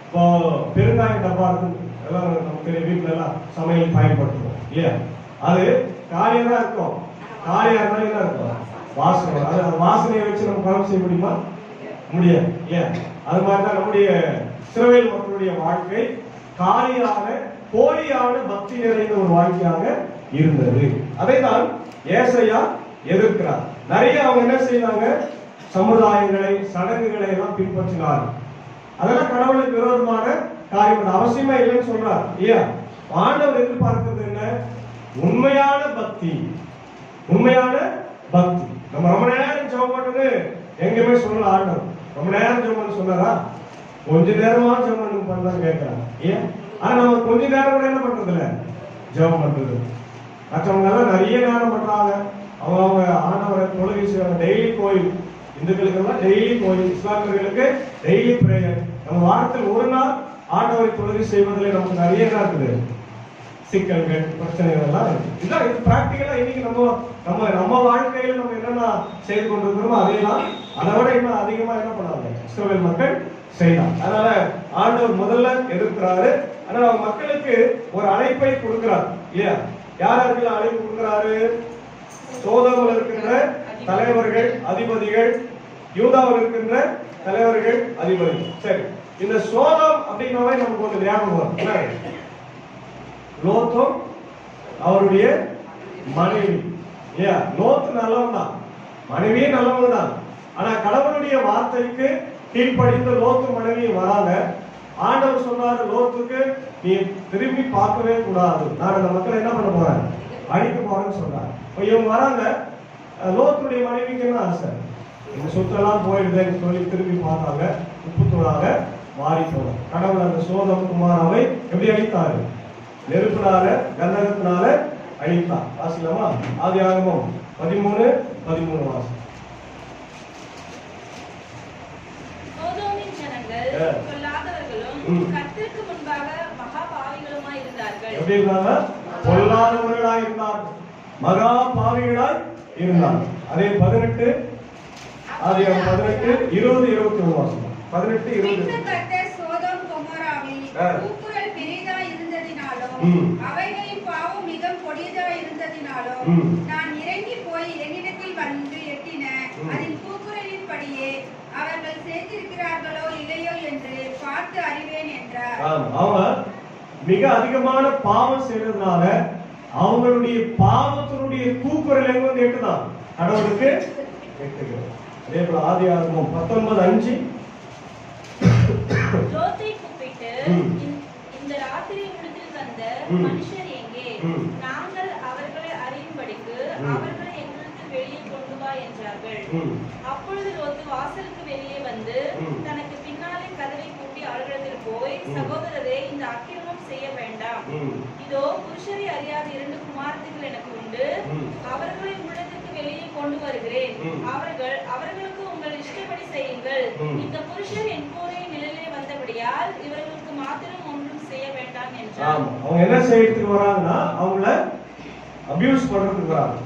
இப்போ பெருங்காய டப்பா எல்லாம் நமக்கு தெரிய வீட்டுல எல்லாம் சமையல் பயன்படுத்துவோம் இல்லையா? அது காலியா தான் இருக்கும். காலியா இருந்தாலும் என்ன இருக்கும்? வாசனை. அது வாசனையை வச்சு நம்ம குழம்பு செய்ய முடியுமா? முடியாது. ஏன்? அது மாதிரிதான் நம்முடைய இஸ்ரவேல் மக்களுடைய வாழ்க்கை காலியான போலியான பக்தி நிறைந்த ஒரு வாழ்க்கையாக இருந்தது. அதைதான் ஏசாயா எதிர்க்கிறார். நிறைய அவங்க என்ன செய்தாங்க? சமுதாயங்களை, சடங்குகளை எல்லாம் பின்பற்றினார். அதெல்லாம் கடவுளுக்கு விரோதமான காரியம், அவசியமா இல்லைன்னு சொல்றார் இல்லையா? ஆண்டவர் எதிர்பார்க்கிறது என்ன? உண்மையான பக்தி. உண்மையான பக்தி. நம்ம ரொம்ப நேரம் ஜெபம் பண்றது எங்கேயுமே சொல்லல. ஆண்டவர் ரொம்ப நேரம் ஜெபம் பண்ண சொன்னாரா? கொஞ்ச நேரமா ஜெபம் பண்றான்னு கேட்கிறாங்க. ஏன்? ஆனா நம்ம கொஞ்ச நேரம் கூட என்ன பண்றது இல்ல, ஜெபம் பண்றது. மற்றவங்க எல்லாம் நிறைய நேரம் பண்றாங்க. அவங்க ஆண்டவரை தொழுகை செய்வாங்க. டெய்லி கோயில், இந்துக்களுக்கு எல்லாம் டெய்லி கோயில், இஸ்லாமியர்களுக்கு டெய்லி பிரேயர். நம்ம வாரத்தில் ஒரு நாள் ஆண்டவரை தொழுகை செய்வதில் நமக்கு நிறைய என்ன இருக்குது? சிக்கல்கள், பிரச்சனைகள் எல்லாம் இருக்கு. இதுதான் இது பிராக்டிகலா இன்னைக்கு நம்ம வாழ்க்கையில நம்ம என்னென்ன செய்து கொண்டிருக்கிறோமோ அதையெல்லாம் அதை விட இன்னும் அதிகமா என்ன பண்ணாங்க இஸ்ரவேல் மக்கள் செய்யலாம். அதனால ஆண்டவர் முதல்ல எதிர்க்கிறாரு. அதனால அவங்க மக்களுக்கு ஒரு அழைப்பை கொடுக்கிறார் இல்லையா? யாருக்கு அழைப்பு கொடுக்கிறாரு? சோதோமில் இருக்கின்ற தலைவர்கள், அதிபதிகள், யூதாவில் இருக்கின்ற தலைவர்கள், அதிபதிகள். சரி, இந்த சோதோம் அப்படின்னாவே நமக்கு ஒரு ஞாபகம் வரும். லோத்தும் அவருடைய மனைவி இல்லையா? லோத்து நல்லவன் தான், மனைவியே நல்லவன் தான். ஆனா கடவுளுடைய வார்த்தைக்கு கீழ்ப்படிந்த லோத்து மனைவி வராங்க. ஆண்டவர் சொன்னாரு, லோத்துக்கு நீ திரும்பி பார்க்கவே கூடாது, நான் அந்த மக்களை என்ன பண்ண போறேன்? அழிக்க போறேன்னு சொன்னார். இவங்க வராங்க. லோத்துடைய மனைவிக்கு என்ன ஆசை? இந்த சொத்தெல்லாம் போயிடுதுன்னு சொல்லி திரும்பி பார்த்தாங்க. உப்புத்தூளாக மாறி போனாங்க. கடவுள் அந்த சோதம் குமாராவை எப்படி அழித்தாரு? நெருப்பினால, கந்தகத்தினால அழித்தார். வாசிக்கலாமா? ஆதியாகமம் 13:13 வாசி. சோதோமின் ஜனங்கள் பொல்லாதவர்களும் கர்த்தருக்கு முன்பாக மகா பாவிகளுமாய் இருந்தார்கள். எப்படி இருந்தாங்க? பொல்லாதவர்களாய் இருந்தார்கள், மகா பாவிகளாய் இருந்தார்கள். அதே 18 ஆதியாகமம் 18:20-21 வாசி. 18:20. சோதோம் கொமோராவில் கூக்குரல் பெரிதாய் இருந்ததினாலும் அவைகளின் பாவம் மிக கொடியதாய் இருந்ததினாலும் நான் இறங்கி போய் என்னிடத்தில் வந்து எட்டின அதன் கூக்குரலின் படியே அவர்கள் சேர்த்திருக்கிறார்களோ இல்லையோ என்று பார்த்து அறிவேன் என்றார். அவங்க மிக அதிகமான பாவம் செய்யறதுனால அவங்களுடைய பாவத்தினுடைய கூக்குரல் எங்க வந்து எட்டுதான் கடவுளுக்கு எட்டுகிறது. அதே போல ஆதியாகமம் 19:5 லோத்தை கூப்பிட்டு, இந்த ராத்திரி விடுதில் வந்த மனுஷர் எங்கே? நாங்கள் அவர்களை அறியும்படிக்கு அவர்களை எங்களுக்கு வெளியே கொண்டு வா என்றார்கள். அப்பொழுது லோத்து வாசலுக்கு வெளியே வந்து தனக்கு பின்னாலே கதவை பூட்டி அவர்களிடத்தில் போய், சகோதரரே, இந்த அக்கிரமம் செய்ய வேண்டாம். இதோ புருஷரை அறியாத 2 குமாரத்திகள் எனக்கு உண்டு. அவர்களை உங்களிடத்திற்கு வெளியே கொண்டு வருகிறேன். அவர்களுக்கு உங்கள் இஷ்டப்படி செய்யுங்கள். இந்த புருஷர் என் கூரை நிழலே வந்தபடியால் இவர்களுக்கு மாத்திரம் ஒன்றும் செய்ய வேண்டாம் என்றார். அவங்க என்ன செய்யறதுக்கு வராங்கன்னா அவங்கள அபியூஸ் பண்றதுக்கு வராங்க.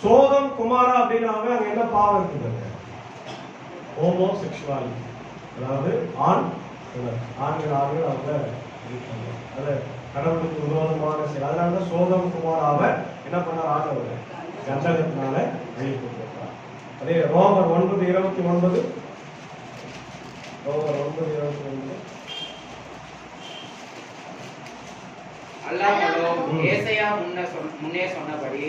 சோதம் குமாரா அப்படின்னாவே அங்க என்ன பாவம் இருக்குது? ஹோமோசெக்சுவாலிட்டி. அதாவது ஆண்கள் அவங்க அது கடவுளுக்கு விரோதமான செயல். அதனாலதான் சோதம் குமாராவை என்ன பண்ணார்? ஆண்டவர் கந்தகத்தினால வெளியே கொடுத்திருக்கிறார். அதே ரோமர் 9:29 அல்லாமலும் ஏசாயா முன்னே சொன்னபடி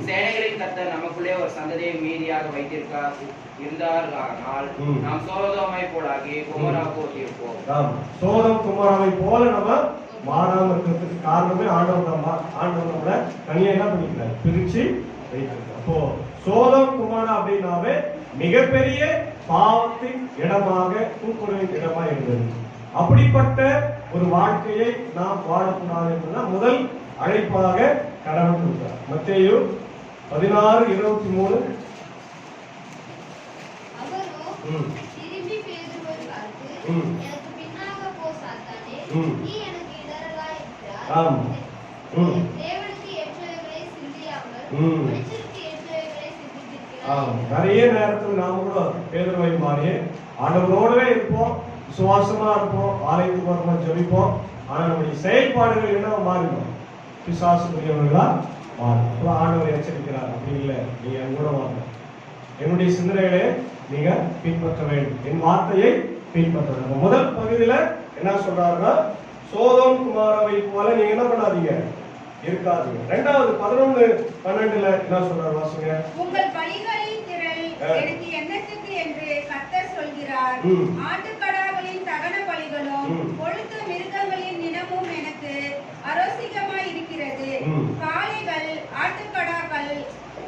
சேனைகளின் கர்த்தர் நமக்குள்ளே ஒரு சந்ததியை மீதியாக இருந்தார்கள். நாம் சோதோமை போலாகி குமாராவுக்கு ஒத்திருப்போம். சோதம் குமாராவை போல நம்ம மாறாம இருக்கிறதுக்கு காரணமே ஆண்டவர் நம்மள தனியா என்ன பண்ணிக்கிறார்? பிரிச்சு வைத்திருக்கிறார். அப்போ சோதம் குமாரா அப்படின்னாவே மிகப்பெரிய பாவத்தின் இடமாக கூக்குரலின் இடமா இருந்தது. அப்படிப்பட்ட ஒரு வாழ்க்கையை நாம் வாழக்கூடாது என்பதுதான் முதல் அழைப்பாக கடவுள் கொடுத்தார். மத்தேயு 16:23 திரும்பி பேதுருவை பார்த்து, எனக்கு பின்னாக போ சாத்தானே, நீ எனக்கு இடரலாய் இருக்கிறாய். தேவனுக்கு ஏற்றவைகளை சிந்தியாமல் மனுஷருக்கு ஏற்றவைகளை சிந்தித்திருக்கிறாய். நிறைய நேரத்தில் நாம கூட பேதுருவை மாதிரி ஆண்டவரோடவே இருப்போம், விசுவாசமா இருப்போம், ஆலயத்துக்கு வரணும், ஜெபிப்போம். ஆனா நம்முடைய செயல்பாடுகள் என்ன மாறிடும்? பிசாசுக்குரியவர்களா மாறும். ஆண்டவர் எச்சரிக்கிறார், அப்படி இல்லை, நீங்க என் கூட வாங்க, என்னுடைய சிந்தனைகளை நீங்க பின்பற்ற வேண்டும், என் வார்த்தையை பின்பற்ற வேண்டும். முதல் பகுதியில என்ன சொல்றாருன்னா, சோதோம் குமாராவை போல நீங்க என்ன பண்ணாதீங்க, இருக்காதீங்க. இரண்டாவது 11:12 என்ன சொல்றாரு? வாசுங்க. உங்கள் பலிகளின் திரள் எனக்கு என்னத்துக்கு என்று கர்த்தர் சொல்கிறார். ஆட்டுக்கடாக்களின் தகன பலிகளும் கொழுத்த மிருகங்களின் நினமும் எனக்கு அரோசிகமாய் இருக்கிறது. காளைகள்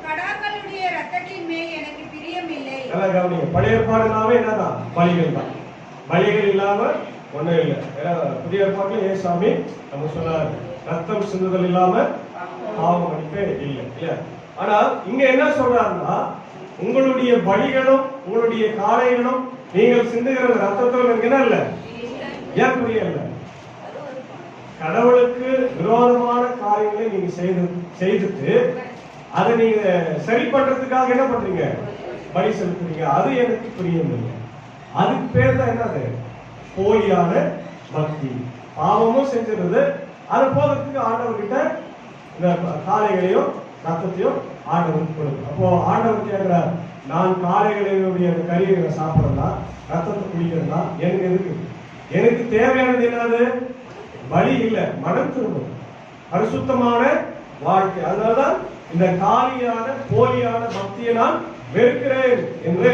கடாக்களுடைய ரத்தத்தின் மேல் எனக்கு பிரியமில்லை. நல்லா கவனிங்க. பழைய ஏற்பாடுனாவே என்னதான்? பலிகள் தான். பலிகள் இல்லாம ஒண்ணும் இல்லை. புதிய ஏற்பாட்டுல ஏசாமி நம்ம சொன்னார், ரத்தம் சிந்துதல் இல்லாம பாவம் மன்னிப்பே இல்லை இல்ல. ஆனா இங்க என்ன சொல்றாருன்னா, உங்களுடைய பலிகளும் உங்களுடைய காளைகளும் நீங்கள் சிந்துகிற ரத்தத்தோடு எனக்கு என்ன இல்லை, ஏன் புரியல? கடவுளுக்கு விரோதமான காரியங்களை நீங்க செய்துட்டு அதை நீங்க சரி பண்றதுக்காக என்ன பண்றீங்க? பலி செலுத்துறீங்க. அது எனக்கு புரியவில்லை. அதுக்கு பேர் தான் என்னது? போலியான பக்தி. பாவமும் செஞ்சிருது, அது போகிறதுக்கு ஆண்டவர்கிட்ட இந்த காளைகளையும் ரத்தத்தையும் ஆண்டவருக்கு கொடுக்கும். அப்போ ஆண்டவர் கேட்கிறார், நான் காளைகளுடைய கறியை சாப்பிடறதா, ரத்தத்தை குடிக்கிறதா, எனக்கு எதுக்கு? எனக்கு தேவையானது என்னது? பலி இல்லை, மனம் திரும்பும், பரிசுத்தமான வாழ்க்கை. அதனாலதான் இந்த காலியான போலியான பக்தியை நான் வெறுக்கிறேன் என்று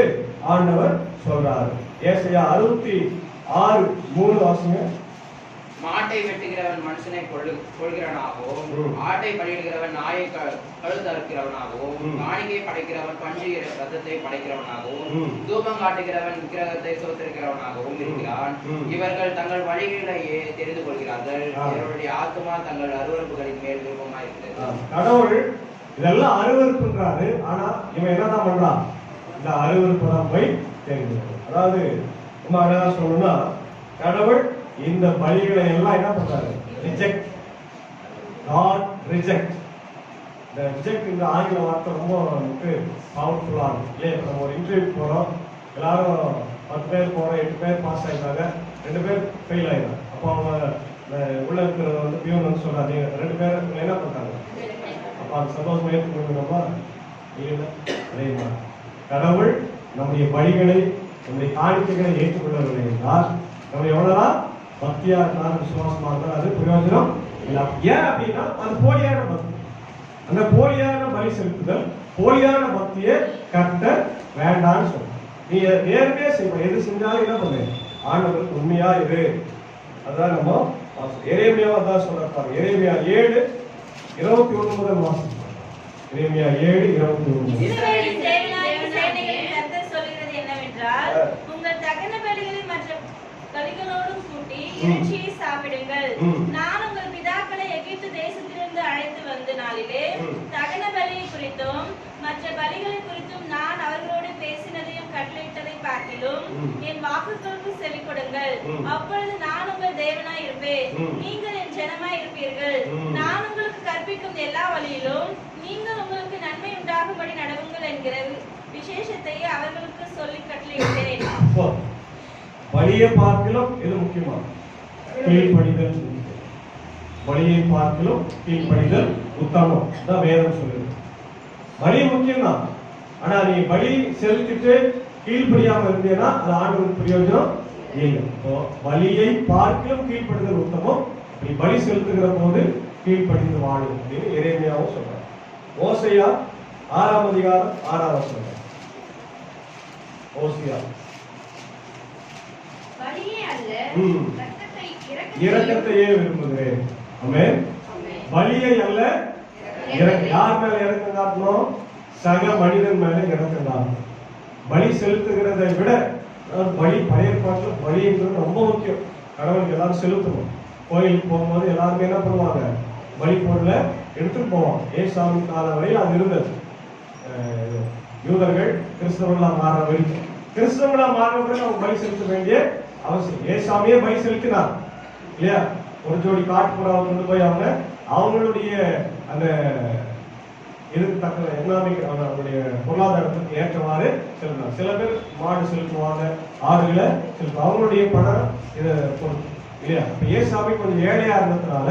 ஆண்டவர் சொல்றார். ஏசாயா 66:3 வாசிங்க. மாட்டை வெட்டுகிறவன் மனுஷனை கொள்கிறவனாகவும், ஆட்டை பலியிடுகிறவன் நாயை கழுத்தறுக்கிறவனாகவும், காணிக்கை படைக்கிறவன் பன்றி ரத்தத்தை படைக்கிறவனாகவும், தூபம் காட்டுகிறவன் விக்கிரகத்தை சோதரிக்கிறவனாகவும் இருக்கிறான். இவர்கள் தங்கள் வழிகளையே தெரிந்து கொள்கிறார்கள். இவருடைய ஆத்மா தங்கள் அருவருப்புகளின் மேல் விருப்பமாயிருக்கிறது. கடவுள் இதெல்லாம் அருவருப்புன்றாரு. ஆனா இவன் என்னதான் பண்றான்? இந்த அருவருப்பு தான் போய் தெரிந்து. அதாவது நம்ம என்ன சொல்லணும்னா, கடவுள் இந்த பலிகளை எல்லாம் என்ன பண்றாரு? ரிஜெக்ட். God reject. இந்த ரிஜெக்ட் இந்த ஆங்கில வார்த்தை ரொம்ப நமக்கு பவர்ஃபுல்லா இருக்கு இல்லையா? இப்போ நம்ம ஒரு இன்டர்வியூ போறோம், எல்லாரும் 10 பேர் போறோம், 8 பேர் பாஸ் ஆயிட்டாங்க, 2 பேர் ஃபெயில் ஆயிட்டாங்க. அப்போ அவங்க உள்ள இருக்கிறத வந்து பியூன் வந்து சொல்றாங்க, 2 பேர் என்ன பண்றாங்க? அப்போ அது சந்தோஷமா ஏற்றுக்கணுமா? இல்லை. அதே மாதிரி கடவுள் நம்முடைய பலிகளை, நம்முடைய காணிக்கைகளை ஏற்றுக்கொள்ளவில்லை என்றால் நம்ம எவ்வளவுதான் பக்தியா இருந்தாலும் விசுவாசமா இருந்தாலும் அது பிரயோஜனம் இல்லை. ஏன் அப்படின்னா அது போலியான பக்தி. அந்த போலியான பலி செலுத்துதல், போலியான பக்தியை கர்த்தர் வேண்டான்னு சொல்ற. நீ நேர்மையா செய்வோம், எது செஞ்சாலும் என்ன பண்ணு, ஆண்டவருக்கு உண்மையா இரு. அதான் நம்ம எரேமியாவை தான் சொல்றாரு. எரேமியா 7:21 முதல் வாசிப்போம். எரேமியா 7:21. இஸ்ரவேலின் தேவனாகிய சேனைகளின் கர்த்தர் சொல்கிறது என்னவென்றால், உங்கள் தகன பலிகளை மற்ற பலிகளோடும் கூட்டி இறைச்சியை சாப்பிடுங்கள். நான் உங்கள் பிதாக்களை எகிப்து தேசத்திலிருந்து அழைத்து வந்த நாளிலே தகன பலியை குறித்தும் மற்ற பலிகளை குறித்தும் நான் அவர்களோடு பேசினதையும் கட்டளையிட்டதை பார்க்கிலும் என் வாக்குகளுக்கு செவி கொடுங்கள். அப்பொழுது நான் உங்கள் தேவனாய் இருப்பேன், நீங்கள் என் ஜனமாய் இருப்பீர்கள். நான் உங்களுக்கு கற்பிக்கும் எல்லா வழியிலும் நீங்கள் உங்களுக்கு நன்மை உண்டாகும்படி நடவுங்கள் என்கிற விசேஷத்தை அவர்களுக்கு சொல்லி கட்டளையிட்டேன். பலியை பார்க்கலும் இது முக்கியமா, கீழ்ப்படிதல். பலியை பார்க்கலும் கீழ்ப்படிதல் உத்தமம் தான் வேதம் சொல்லுது. பலி முக்கியம் தான், ஆனா நீ பலி செலுத்திட்டு கீழ்ப்படியாம இருந்தேன்னா அது ஆண்டவருக்கு பிரயோஜனம் இல்லை. பலியை பார்க்கலும் கீழ்ப்படிதல் உத்தமம். நீ பலி செலுத்துகிற போது கீழ்ப்படிந்து வாழும் அப்படின்னு எரேமியாவும் சொல்றார். ஓசையா 6ஆம் அதிகாரம் 6ஆம் வசனம். ஓசையா இரக்கத்தையே விரும்புகிறேன். ஆமென். பலியை அல்ல, யார் மேல இரக்கம் காட்டணும்? சக மனிதன் மேல இரக்கம் காட்டணும். பலி செலுத்துகிறதை விட பலி, பழைய பாட்டில் பலின்றது ரொம்ப முக்கியம். கடவுளுக்கு எல்லாரும் செலுத்தணும். கோயிலுக்கு போகும்போது எல்லாருமே என்ன பண்ணுவாங்க, பலி பொருளை எடுத்துட்டு போவாங்க. ஏசாமி காலம் வரையில் அது இருந்தது. யூதர்கள் கிறிஸ்தவர்களா மாற வரைக்கும், கிறிஸ்தவங்களா மாறினவுடன் அவங்க பலி செலுத்த வேண்டிய அவசியம். ஏசாமியே பலி செலுத்தினார் இல்லையா? ஒரு ஜோடி காட்டுப்புறாவை கொண்டு போய் அவங்களுடைய அந்த இதுக்கு தக்க எக்கனாமிக் அவங்களுடைய பொருளாதாரத்துக்கு ஏற்றவாறு செலுத்தினார். சில பேர் மாடு செலுத்துவாங்க, ஆடுகளை செலுத்துவாங்க, அவங்களுடைய பணம் இதை பொறுத்து இல்லையா? இப்ப ஏசாமி கொஞ்சம் ஏழையா இருந்ததுனால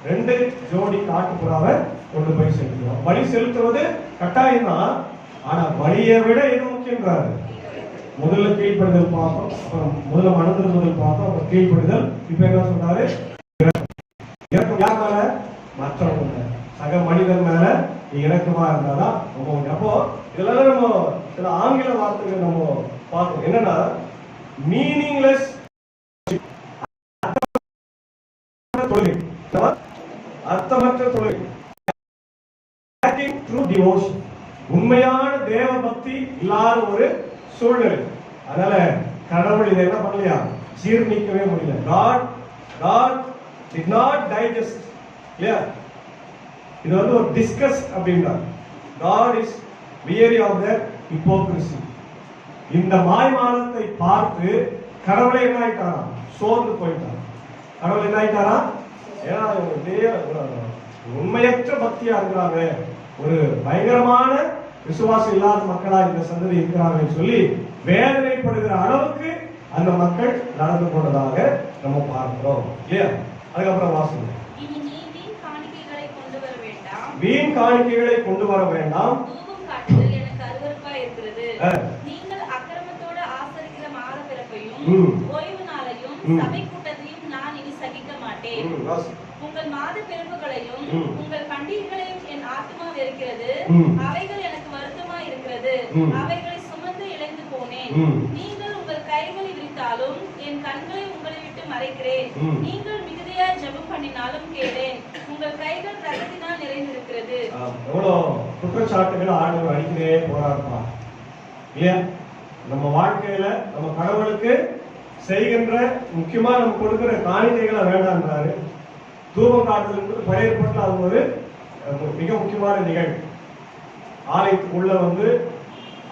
2 ஜோடி காட்டுப்புறாவை கொண்டு போய் செலுத்துவோம். பலி செலுத்துவது கட்டாயம் தான், ஆனா பலியை விட எது முக்கியன்றாரு. முதல்ல கீழ்ப்படுதல் பார்த்தோம், அப்புறம் முதல்ல மனதிரும்புதல் பார்த்தோம், அப்புறம் கீழ்ப்படுதல். இப்ப என்ன சொல்றாரு? இறக்கம் யார் மேல? மற்றவங்க சக மனிதன் மேல நீ இறக்கமா இருந்தாதான் ரொம்ப முக்கியம். அப்போ இதெல்லாம் நம்ம சில ஆங்கில வார்த்தைகள் நம்ம பார்க்கணும். என்னன்னா மீனிங்லெஸ் தொழில், அர்த்தமற்ற தொழில், உண்மையான தேவ பக்தி இல்லாத ஒரு சூழ்நிலை. அதனால கடவுள் இதை என்ன பண்ணலையா, ஜீர்ணிக்கவே முடியல. God did not digest. இல்லையா? இது ஒரு டிஸ்கஸ் அப்படின்றார். God is weary of their hypocrisy. இந்த மாய்மாலத்தை பார்த்து கடவுளை என்ன ஆயிட்டாரா, சோர்ந்து போயிட்டார். கடவுள் என்ன ஆயிட்டாரா, ஏன்னா உண்மையற்ற பக்தியா இருக்கிறாங்க, ஒரு பயங்கரமான விசுவாசம் இல்லாத மக்களா இந்த சந்ததி இருக்கிறாங்கன்னு சொல்லி வேதனைப்படுகிற அளவுக்கு அந்த மக்கள் நடந்து கொண்டதாக நம்ம பார்க்கிறோம் இல்லையா? அதுக்கப்புறம் வாசனை, வீண் காணிக்கைகளை கொண்டு வர வேண்டாம். தூபம் காட்டுதல் எனக்கு அருவருப்பா இருக்கிறது. நீங்கள் அக்கிரமத்தோடு ஆசரிக்கிற மாத பிறப்பையும் ஓய்வு நாளையும் சபை கூட்டத்தையும் நான் இனி சகிக்க மாட்டேன். உங்கள் மாத பிறப்புகளையும் உங்கள் பண்டிகைகளையும் என் ஆத்மா வெறுக்கிறது. அவைகள் எனக்கு வருத்தமா இருக்கிறது. அவைகளை சுமந்து இழந்து போனேன். நீங்கள் உங்கள் கைகளை விரித்தாலும் என் கண்களை உங்களை விட்டு மறைக்கிறேன். நீங்கள் மிகுதியாய் ஜெபம் பண்ணினாலும் கேளேன். உங்கள் கைகள் ரத்தத்தினால் நிறைந்திருக்கிறது. எவ்வளவு குற்றச்சாட்டுகள் ஆண்டவர் அடிக்கிறே போராடுப்பா இல்லையா? நம்ம வாழ்க்கையில நம்ம கடவுளுக்கு செய்கின்ற முக்கியமா நம்ம கொடுக்கிற காணிக்கைகளை வேண்டான்றாரு. தூபம் காட்டுதல் பழைய ஏற்பாட்டில் அது ஒரு மிக முக்கியமான நிகழ்வு. ஆலயத்துக்குள்ள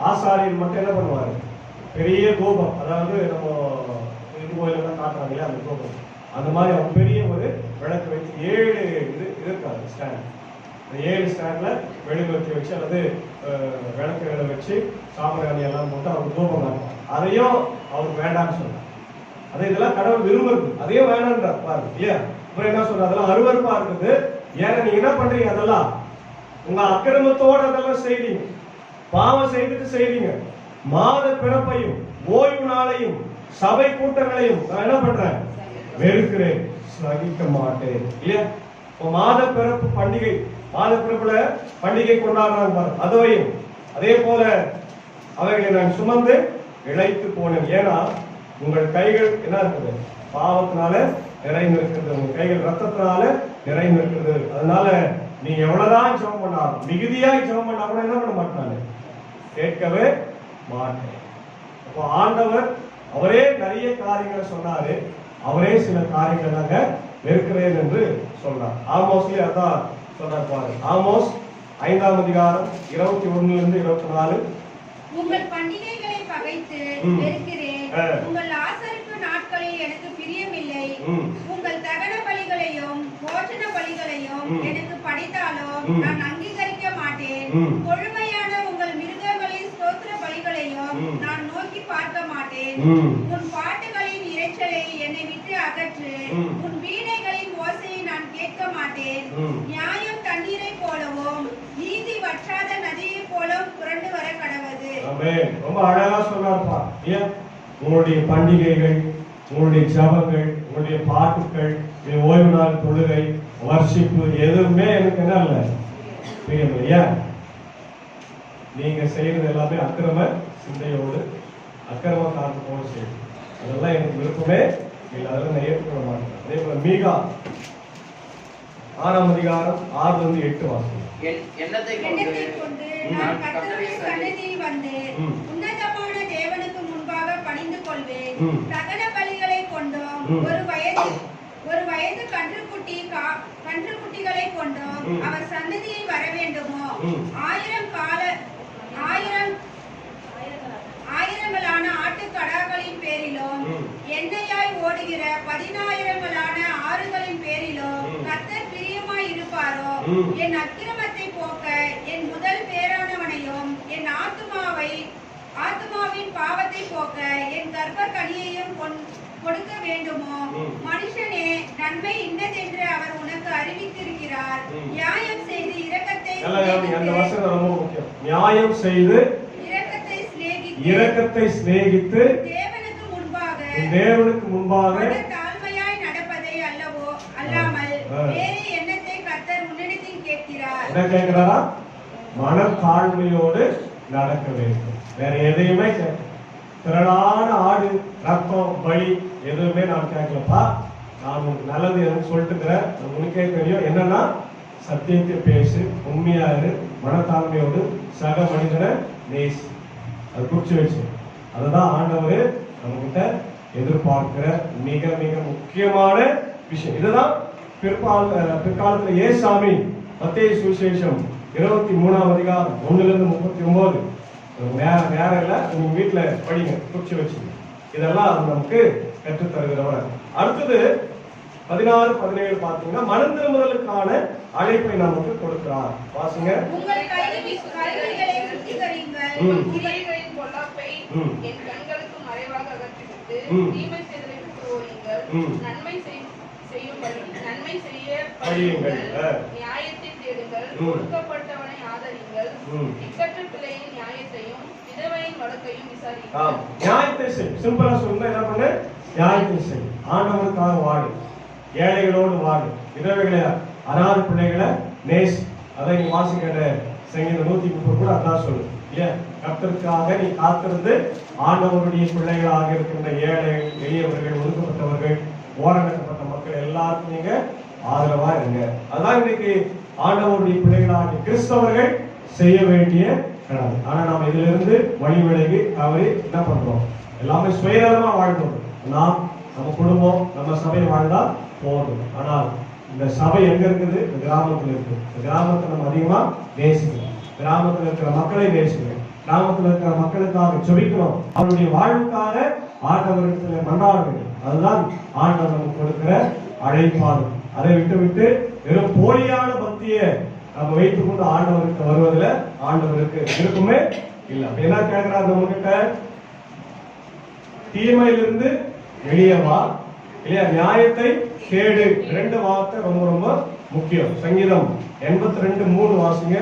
ஆசாரியர் மட்டும் என்ன பண்ணுவாரு, பெரிய தூபம், அதாவது நம்ம இது கோயிலெல்லாம் காட்டுறாங்க இல்லையா, அந்த தூபம், அந்த மாதிரி அவங்க பெரிய ஒரு விளக்கு வச்சு 7 இது இருக்காது ஸ்டாண்ட். அந்த 7 ஸ்டாண்ட்ல மெழுகுவர்த்தி வச்சு அல்லது விளக்குகளை வச்சு சாம்பிராணி எல்லாம் போட்டு அவங்க தூபம் காட்டுவாங்க. அதையும் அவருக்கு வேண்டாம்னு சொல்றாங்க. அதே இதெல்லாம் கடவுள் விரும்புறது, அதையும் வேண்டான்றார் பாருங்க இல்லையா? அப்புறம் என்ன சொல்ற, அதெல்லாம் அருவருப்பா இருக்குது. ஏன்னா நீங்க என்ன பண்றீங்க, அதெல்லாம் உங்க அக்கிரமத்தோட அதெல்லாம் செய்றீங்க, பாவம் செய்துட்டு செய்றீங்க. மாத பிறப்பையும் ஓய்வு நாளையும் சபை கூட்டங்களையும் நான் என்ன பண்றேன், வெறுக்கிறேன், சகிக்க மாட்டேன். இல்லையா? மாத பிறப்பு பண்டிகை, மாத பிறப்புல பண்டிகை கொண்டாடுறாங்க, அதையும் அதே போல அவைகளை நான் சுமந்து இழைத்து போனேன். ஏன்னா உங்கள் கைகள் என்ன இருக்குது? பாவத்தினால நிறைந்திருக்கிறது, உங்க கைகள் ரத்தத்தினால நிறைந்திருக்கிறது. அதனால நீ எவ்வளவுதான் ஜெபம் பண்ணாலும், மிகுதியாய் ஜெபம் பண்ணா கூட என்ன பண்ண மாட்டாங்க? கேட்கவே மாட்டேன். அப்போ ஆண்டவர் அவரே நிறைய காரியங்களை சொன்னாரு, அவரே சில காரியங்களை நாங்க வெறுக்கிறேன் என்று சொல்றார். ஆமோஸ்லயே அதான் சொல்றார் பாரு. ஆமோஸ் 5ஆம் அதிகாரம் 21 - 24. உங்கள் பண்டிகைகளை பகைத்து வெறுக்கிறேன், உங்கள் ஆசரிப்பு நாட்களில் எனக்கு பிரியமில்லை. உங்கள் தகன பலிகளையும் போஜன பலிகளையும் எனக்கு படித்தாலும் நான் அங்கீகரிக்க மாட்டேன். கொழுமையான உங்கள் மிருகங்களின் ஸ்தோத்திர பலிகளையும் நான் நோக்கி பார்க்க மாட்டேன். உன் பாட்டுகளின் இரைச்சலை என்னை விட்டு அகற்று, உன் வீணைகளின் ஓசையை நான் கேட்க மாட்டேன். நியாயம் தண்ணீரை போலவும் நீதி வற்றாத நதியை போலவும் புரண்டு வர கடவது. ரொம்ப அழகா சொல்றாருப்பா. ஏன் உங்களுடைய பண்டிகைகள், உங்களுடைய ஜபங்கள், உங்களுடைய பாட்டுக்கள், ஓய்வு நாள் தொழுகை, வர்ஷிப்பு எதுவுமே எனக்கு என்ன இல்லை, பிரியமில்லையா? நீங்க செய்யறது எல்லாமே அக்கிரம சிந்தையோடு, அக்கிரம காரணத்தோடு செய்யும். அதெல்லாம் எனக்கு விருப்பமே இல்லை, அதெல்லாம் நான் ஏற்றுக்கொள்ள மாட்டேன். அதே போல மீகா 6ஆம் அதிகாரம் 6 - 8 வாசம். எண்ணத்தை கொண்டு நான் கர்த்தருடைய சந்நிதியில் வந்து உன்னதமான தேவனுக்கு முன்பாக பணிந்து கொள்வேன். தகன பலிகளை கொண்டும் ஒரு வயது கன்றுக்குட்டிகளை கொண்டும் அவர் சந்நிதியில் வர வேண்டுமோ? ஆயிரங்களான ஆட்டுக்கடாக்களின் பேரிலும் எண்ணெயாய் ஓடுகிற 10,000களான ஆறுகளின் பேரிலும் கர்த்தர் பிரியமாய் இருப்பாரோ? என் அக்கிரமத்தை போக்க என் முதல் பேரானவனையும் என் ஆத்துமாவின் பாவத்தை போக்க என் கர்ப்ப கனியையும் கொடுக்க வேண்டுமோ? மனுஷனே, நன்மை இன்னதென்று அவர் உனக்கு அறிவித்திருக்கிறார். நியாயம் செய்து இரக்கத்தை சிநேகித்து தேவனுக்கு முன்பாக தாழ்மையாய் நடப்பதை அல்லவோ அல்லாமல் வேறு எண்ணத்தை கர்த்தர் உன்னிடத்தில் கேட்கிறார். என்ன கேட்கிறாரா? மனத்தாழ்மையோடு நடக்க வேண்டும். வேற எதையுமே திரளான ஆடு ரத்தம் பலி எதுவுமே நான் கேட்கலப்பா. நான் உங்களுக்கு நல்லது எதுன்னு சொல்லிட்டுக்கிறேன். உனக்கே தெரியும் என்னன்னா, சத்தியத்தை பேசு, உண்மையா இரு, மனத்தாழ்மையோடு சக மனிதனை நேசி. அது குறிச்சு வச்சு அதுதான் ஆண்டவர் நம்ம கிட்ட எதிர்பார்க்கிற மிக மிக முக்கியமான விஷயம். இதுதான் பிற்காலத்துல ஏசாமி மத்தேயு சுவிசேஷம் 23ஆம் அதிகாரம் 1 - 39. வேற இல்ல, உங்க வீட்டுல படிங்க, குறிச்சு வச்சு. இதெல்லாம் நமக்கு கற்றுத் தருகிறவர். அடுத்தது 16, 17 பாத்தீங்கன்னா மனம் திரும்புதலுக்கான அழைப்பை நமக்கு கொடுக்கிறார். வாசிங்க. உங்கள் கைகளை சுத்திகரியுங்கள், கிரியைகளின் பொல்லாப்பை என் கண்களுக்கு மறைவாக அகற்றிவிட்டு தீமை செய்தலை விட்டு ஓயுங்கள். நன்மை செய்ய படியுங்கள், நியாயத்தை தேடுங்கள், ஒடுக்கப்பட்டவனை ஆதரிங்கள், திக்கற்ற பிள்ளையின் நியாயத்தையும் விதவையின் வழக்கையும் விசாரியுங்கள். நியாயத்தை செய். சிம்பிளா சொல்லுங்க, என்ன பண்ணு? நியாயத்தை செய். ஆண்டவருக்காக வாடு, ஏழைகளோடு வாடு, விதவைகளை, அனாதை பிள்ளைகளை நேசி. அதை நீ வாசிக்கிற சங்கீதம் 130 கூட அதான் சொல்லு. ஏன்? கர்த்தருக்காக நீ காத்திருந்து ஆண்டவருடைய பிள்ளைகளாக இருக்கின்ற ஏழை, எளியவர்கள், ஒதுக்கப்பட்டவர்கள், ஓரங்கட்டப்பட்ட மக்கள் எல்லாருக்கும் நீங்க ஆதரவா இருங்க. அதான் இன்னைக்கு ஆண்டவருடைய பிள்ளைகளாக கிறிஸ்தவர்கள் செய்ய வேண்டிய கடமை. ஆனா நாம இதுல இருந்து வழி விலகி தவறி என்ன பண்றோம்? எல்லாமே சுயநலமா வாழ்ந்தோம். நாம், நம்ம குடும்பம், நம்ம சபை வாழ்ந்தா போதும். ஆனால் இந்த சபை எங்க இருக்குது? இந்த கிராமத்துல இருக்கு. இந்த கிராமத்தை நம்ம அதிகமா நேசிக்கணும். கிராமத்துல இருக்கிற மக்களை நேசிக்கணும். கிராமத்துல இருக்கிற மக்களுக்காக ஜெபிக்கணும். அவருடைய வாழ்வுக்காக ஆண்டவரிடத்துல மன்றாட வேண்டும். அதுதான் ஆண்டவர் நமக்கு கொடுக்கிற அழைப்பாடு. அதை விட்டு வெறும் போலியான பக்தியை நம்ம வைத்துக் கொண்டு ஆண்டவருக்கு வருவதில் ஆண்டவருக்கு இருக்குமே இல்லை. அப்ப என்ன கேட்கிறார் நம்ம கிட்ட? தீமையிலிருந்து வெளியே வா, இல்லையா? நியாயத்தை கேடு. 2 வார்த்தை ரொம்ப ரொம்ப முக்கியம். சங்கீதம் 82:3 வாசிங்க.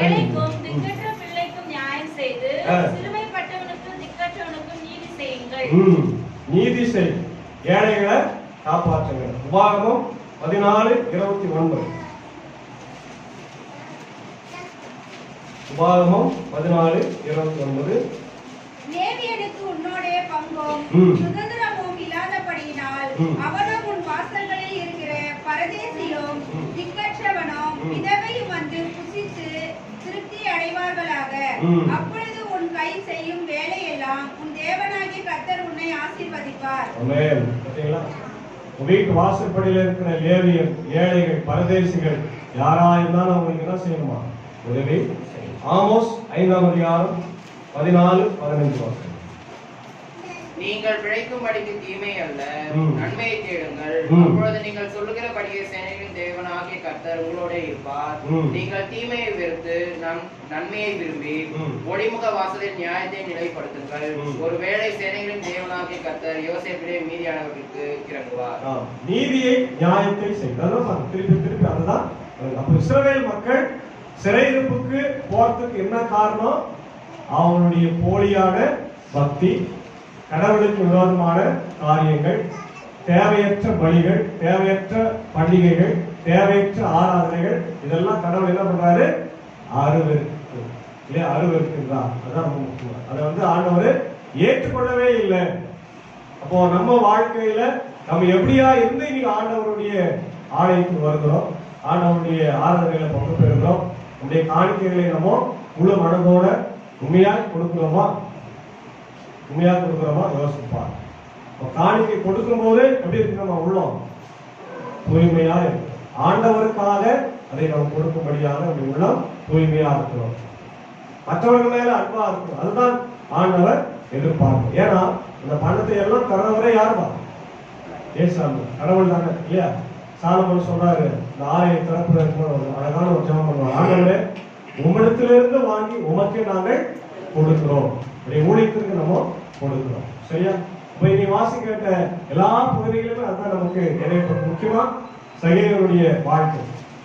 ஏழைக்கும் திக்கற்ற பிள்ளைக்கும் நியாயம் செய்து சிறுமைப்பட்டவனுக்கும் திக்கற்றவனுக்கும் நீதி செய்யுங்கள். நீதி செய், ஏழைகளை காப்பாற்றுங்கள். உபாகமம் 14:29. உபாகமம் 14:29. லேவியனுக்கு உன்னோடே பங்கும் சுதந்திரமும் இல்லாதபடியினால் அவனும் உன் வாசல்களில் இருக்கிற பரதேசியும் திக்கற்றவனும் விதவையும் வந்து புசித்து திருப்தி அடைவார்களாக. அப்பொழுது உன் கை செய்யும் வேலையெல்லாம் உன் தேவனாகிய கர்த்தர் உன்னை ஆசீர்வதிப்பார். ஆமென். பாத்தீங்களா? வீட்டு வாசற்படியில் இருக்கிற லேவியர், ஏழைகள், பரதேசிகள் யாரா இருந்தாலும் அவங்களுக்கு என்ன செய்யணுமா? உதவி. ஆமோஸ் 5:14-15. நீங்கள் பிழைக்கும்படிக்கு தீமை அல்ல, நன்மையை தேடுங்கள். அப்பொழுது நீங்கள் சொல்லுகிறபடியே சேனைகளின் தேவனாகிய கர்த்தர் உங்களோட இருப்பார். நீங்கள் தீமையை வெறுத்து நன்மையை விரும்பி ஒளிமுக வாசலில் நியாயத்தை நிலைப்படுத்துங்கள். ஒருவேளை சேனைகளின் தேவனாகிய கர்த்தர் யோசேப்பிலே மீதியானவர்களுக்கு இறங்குவார். நீதியை, நியாயத்தை செய்தாலும் திருப்பி திருப்பி அதுதான். அப்ப இஸ்ரவேல் மக்கள் சிறையிருப்புக்கு போறதுக்கு என்ன காரணம்? அவனுடைய போலியான பக்தி, கடவுளுக்கு விரோதமான காரியங்கள், தேவையற்ற பலிகள், தேவையற்ற பண்டிகைகள், தேவையற்ற ஆராதனைகள், இதெல்லாம் கடவுள் என்ன பண்றாரு? அருவருக்கின்றார். அதான் முக்கியம். அதை ஆண்டவர் ஏற்றுக்கொள்ளவே இல்லை. அப்போ நம்ம வாழ்க்கையில நம்ம எப்படியா இருந்து இன்னைக்கு ஆண்டவருடைய ஆலயத்துக்கு வருகிறோம், ஆண்டவருடைய ஆராதனைகளை பங்கு பெறுகிறோம், நம்முடைய காணிக்கைகளை நம்ம முழு மனதோட உண்மையாக கொடுக்கிறோமா? யோசிப்பார். காணிக்கை கொடுக்கும் போது எப்படி இருக்கு? நம்ம உள்ளோம் தூய்மையா இருக்கு. ஆண்டவருக்காக அதை நம்ம கொடுக்கும்படியாக நம்ம உள்ளம் தூய்மையா இருக்கிறோம். மற்றவர்கள் மேல அன்பா இருக்கும். அதுதான் ஆண்டவர் எதிர்பார்க்கும். ஏன்னா இந்த பணத்தை எல்லாம் தரவரை யாருமா? ஏசாமி, கடவுள் தானே இல்லையா? சாலமோன் சொல்றாரு, இந்த ஆலய திறப்பு அழகான ஒரு ஜெபம் பண்ணுவார். ஆண்டவரே, உம்மிடத்திலிருந்து வாங்கி உமக்கே நாங்கள் கொடுக்கிறோம். ஊழியத்திற்கு நம்ம கொடுக்கிறோம். சரியா? இப்ப நீ வாசிக்கிட்ட எல்லா பகுதிகளிலுமே அதான் நமக்கு இடைப்பட்ட. முக்கியமா சகீரனுடைய வாழ்க்கை.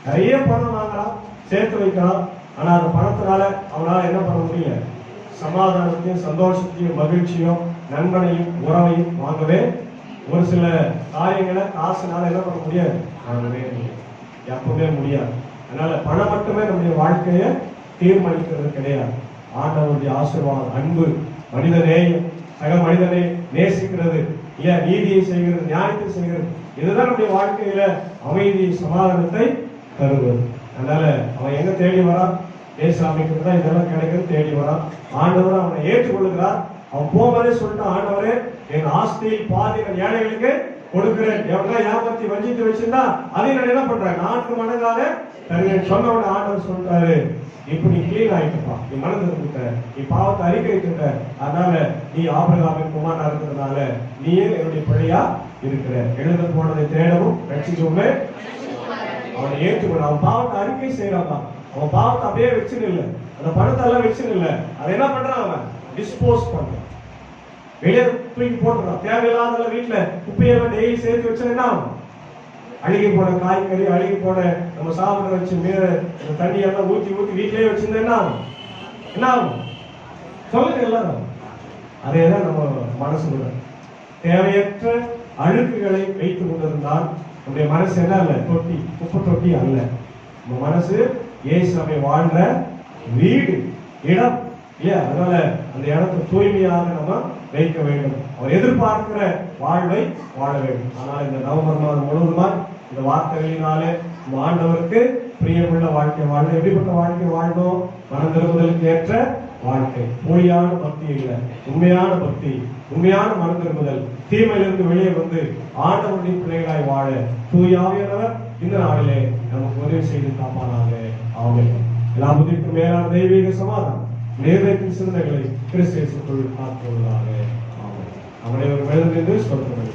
நிறைய பணம் வாங்கலாம், சேர்த்து வைக்கலாம். ஆனா அந்த பணத்தினால அவனால என்ன பண்ண முடியல? சமாதானத்தையும் சந்தோஷத்தையும் மகிழ்ச்சியும் நண்பனையும் உறவையும் வாங்கவே, ஒரு சில காரியங்களை காசுனால என்ன பண்ண முடியாது? வாங்கவே எப்பவுமே முடியாது. அதனால பணம் மட்டுமே நம்முடைய வாழ்க்கையை தீர்மானிக்கிறது கிடையாது. ஆண்டவருடைய ஆசீர்வாதம், அன்பு, மனித நேயம், சக மனிதனை நேசிக்கிறது, நீதியை செய்கிறது, நியாயத்தை செய்கிறது, இதுதான் நம்முடைய வாழ்க்கையில அமைதி, சமாதானத்தை தருவது. அதனால அவன் எங்க தேடி வரான்? ஏசாமிக்கு தான் இதெல்லாம் கிடைக்கிறது. தேடி வரான். ஆண்டவர் அவனை ஏற்றுக்கொள்கிறார். அவன் போகும்போதே சொல்லிட்டான், ஆண்டவரே, என் ஆஸ்தியில் பாதி ஏழைகளுக்கு கொடுக்கிறேன். எவ்வளவு ஏமாத்தி வஞ்சித்து வச்சிருந்தா அதை நான் என்ன பண்றேன்? 4 மடங்காக தருகிறேன். சொன்ன ஆண்டவர் சொல்றாரு, இப்ப நீ கிளீன் ஆயிட்டுப்பா, நீ மனது இருந்துட்ட, நீ பாவத்தை அறிக்கையிட்ட, அதனால நீ ஆபிரகாமின் குமாரனா இருக்கிறதுனால நீயே என்னுடைய பிள்ளையா இருக்கிற. எழுத போனதை தேடவும் ரட்சிக்கவுமே அவனை ஏற்றுக்கொள்ள. அவன் பாவத்தை அறிக்கை செய்யறான். அவன் பாவத்தை அப்படியே வச்சுன்னு இல்லை, அந்த பணத்தை எல்லாம் வச்சுன்னு இல்லை, அதை என்ன பண்றான்? அவன் டிஸ்போஸ் பண்றான், வெளியே தூக்கி போட்டுறான். தேவையில்லாத வீட்டுல குப்பையெல்லாம் டெய்லி சேர்த்து வச்சா என்ன ஆகும்? அழுகி போன காய்கறி, அழுகி போன நம்ம சாப்பிட வச்சு மீற தண்ணி எல்லாம் ஊத்தி வீட்டிலேயே வச்சிருந்தா என்ன ஆகும்? என்ன ஆகும் சொல்லுங்க எல்லாரும். அதேதான் நம்ம மனசு தேவையற்ற அழுக்குகளை வைத்துக் கொண்டிருந்தால் நம்முடைய மனசு என்ன அல்ல? தொட்டி, குப்பை தொட்டி அல்ல. நம்ம மனசு இயேசுவை வாழ்ற வீடு, இடம் இல்லையா? அதனால அந்த இடத்தை தூய்மையாக நம்ம வைக்க வேண்டும். அவர் எதிர்பார்க்கிற வாழ்வை வாழ வேண்டும். ஆனால் இந்த நவம்பர் மாதம் முழுவதுமா இந்த வார்த்தைகளினாலே ஆண்டவருக்கு பிரியமுள்ள வாழ்க்கை வாழ. எப்படிப்பட்ட வாழ்க்கை வாழணும்? மனம் திரும்புதலுக்கு ஏற்ற வாழ்க்கை. போலியான பக்தி இல்லை, உண்மையான பக்தி, உண்மையான மனம் திரும்புதல், தீமையிலிருந்து வெளியே வந்து ஆண்டவருடைய பிள்ளைகளாய் வாழ தூயாவியானவர் இந்த நாளிலே நமக்கு உதவி செய்து காப்பானாக. ஆமென். எல்லா புத்திக்கும் மேலான தெய்வீக சமாதானம் நேரத்தின் சிந்தனைகளை கிறிஸ்துவுக்குள் காத்துள்ளதாக. ஆமென். அவனை ஒரு எழுந்து சொல்லுங்கள்.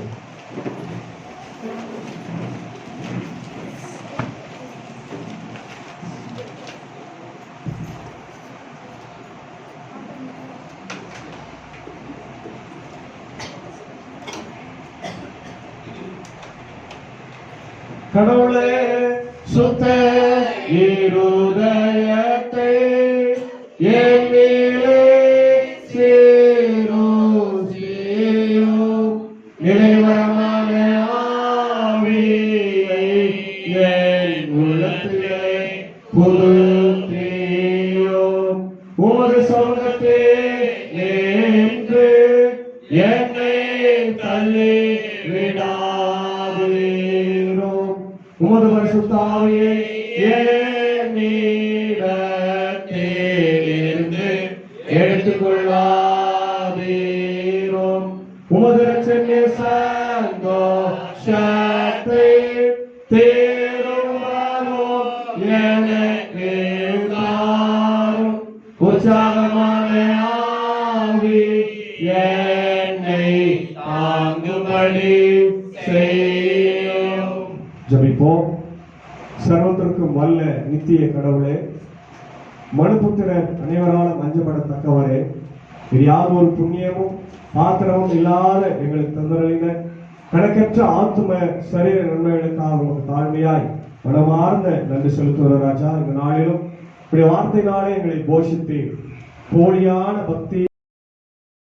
கடவுளே, சுத்த இருதயத்தை என் மேலே சேரும் உமது பரிசுத்த ஆவியை என்னிடத்திலிருந்து எடுத்துக்கொள்ளாதீரும். உமது இரட்சணிய சந்தோஷத்தை தேரும்பாலும் எனக்கு தாரும். உற்சாகமான ஆவி என்னை தாங்கும்படி செய்யும். ஜெபிப்போம். சர்வத்திற்கும் வல்ல நித்திய கடவுளே, மனுபுத்திரர் அனைவராலும் அஞ்சப்படத்தக்கவரே, இது யார் ஒரு புண்ணியமும் பாத்திரமும் இல்லாத எங்களுக்கு தந்தரளின கணக்கற்ற ஆத்தும சரீர நன்மைகளுக்காக உங்களுக்கு தாழ்மையாய் மனமார்ந்த நன்றி செலுத்துகிற ராஜா. இந்த நாளிலும் இப்படி வார்த்தையினாலே எங்களை போஷித்து போலியான பக்தி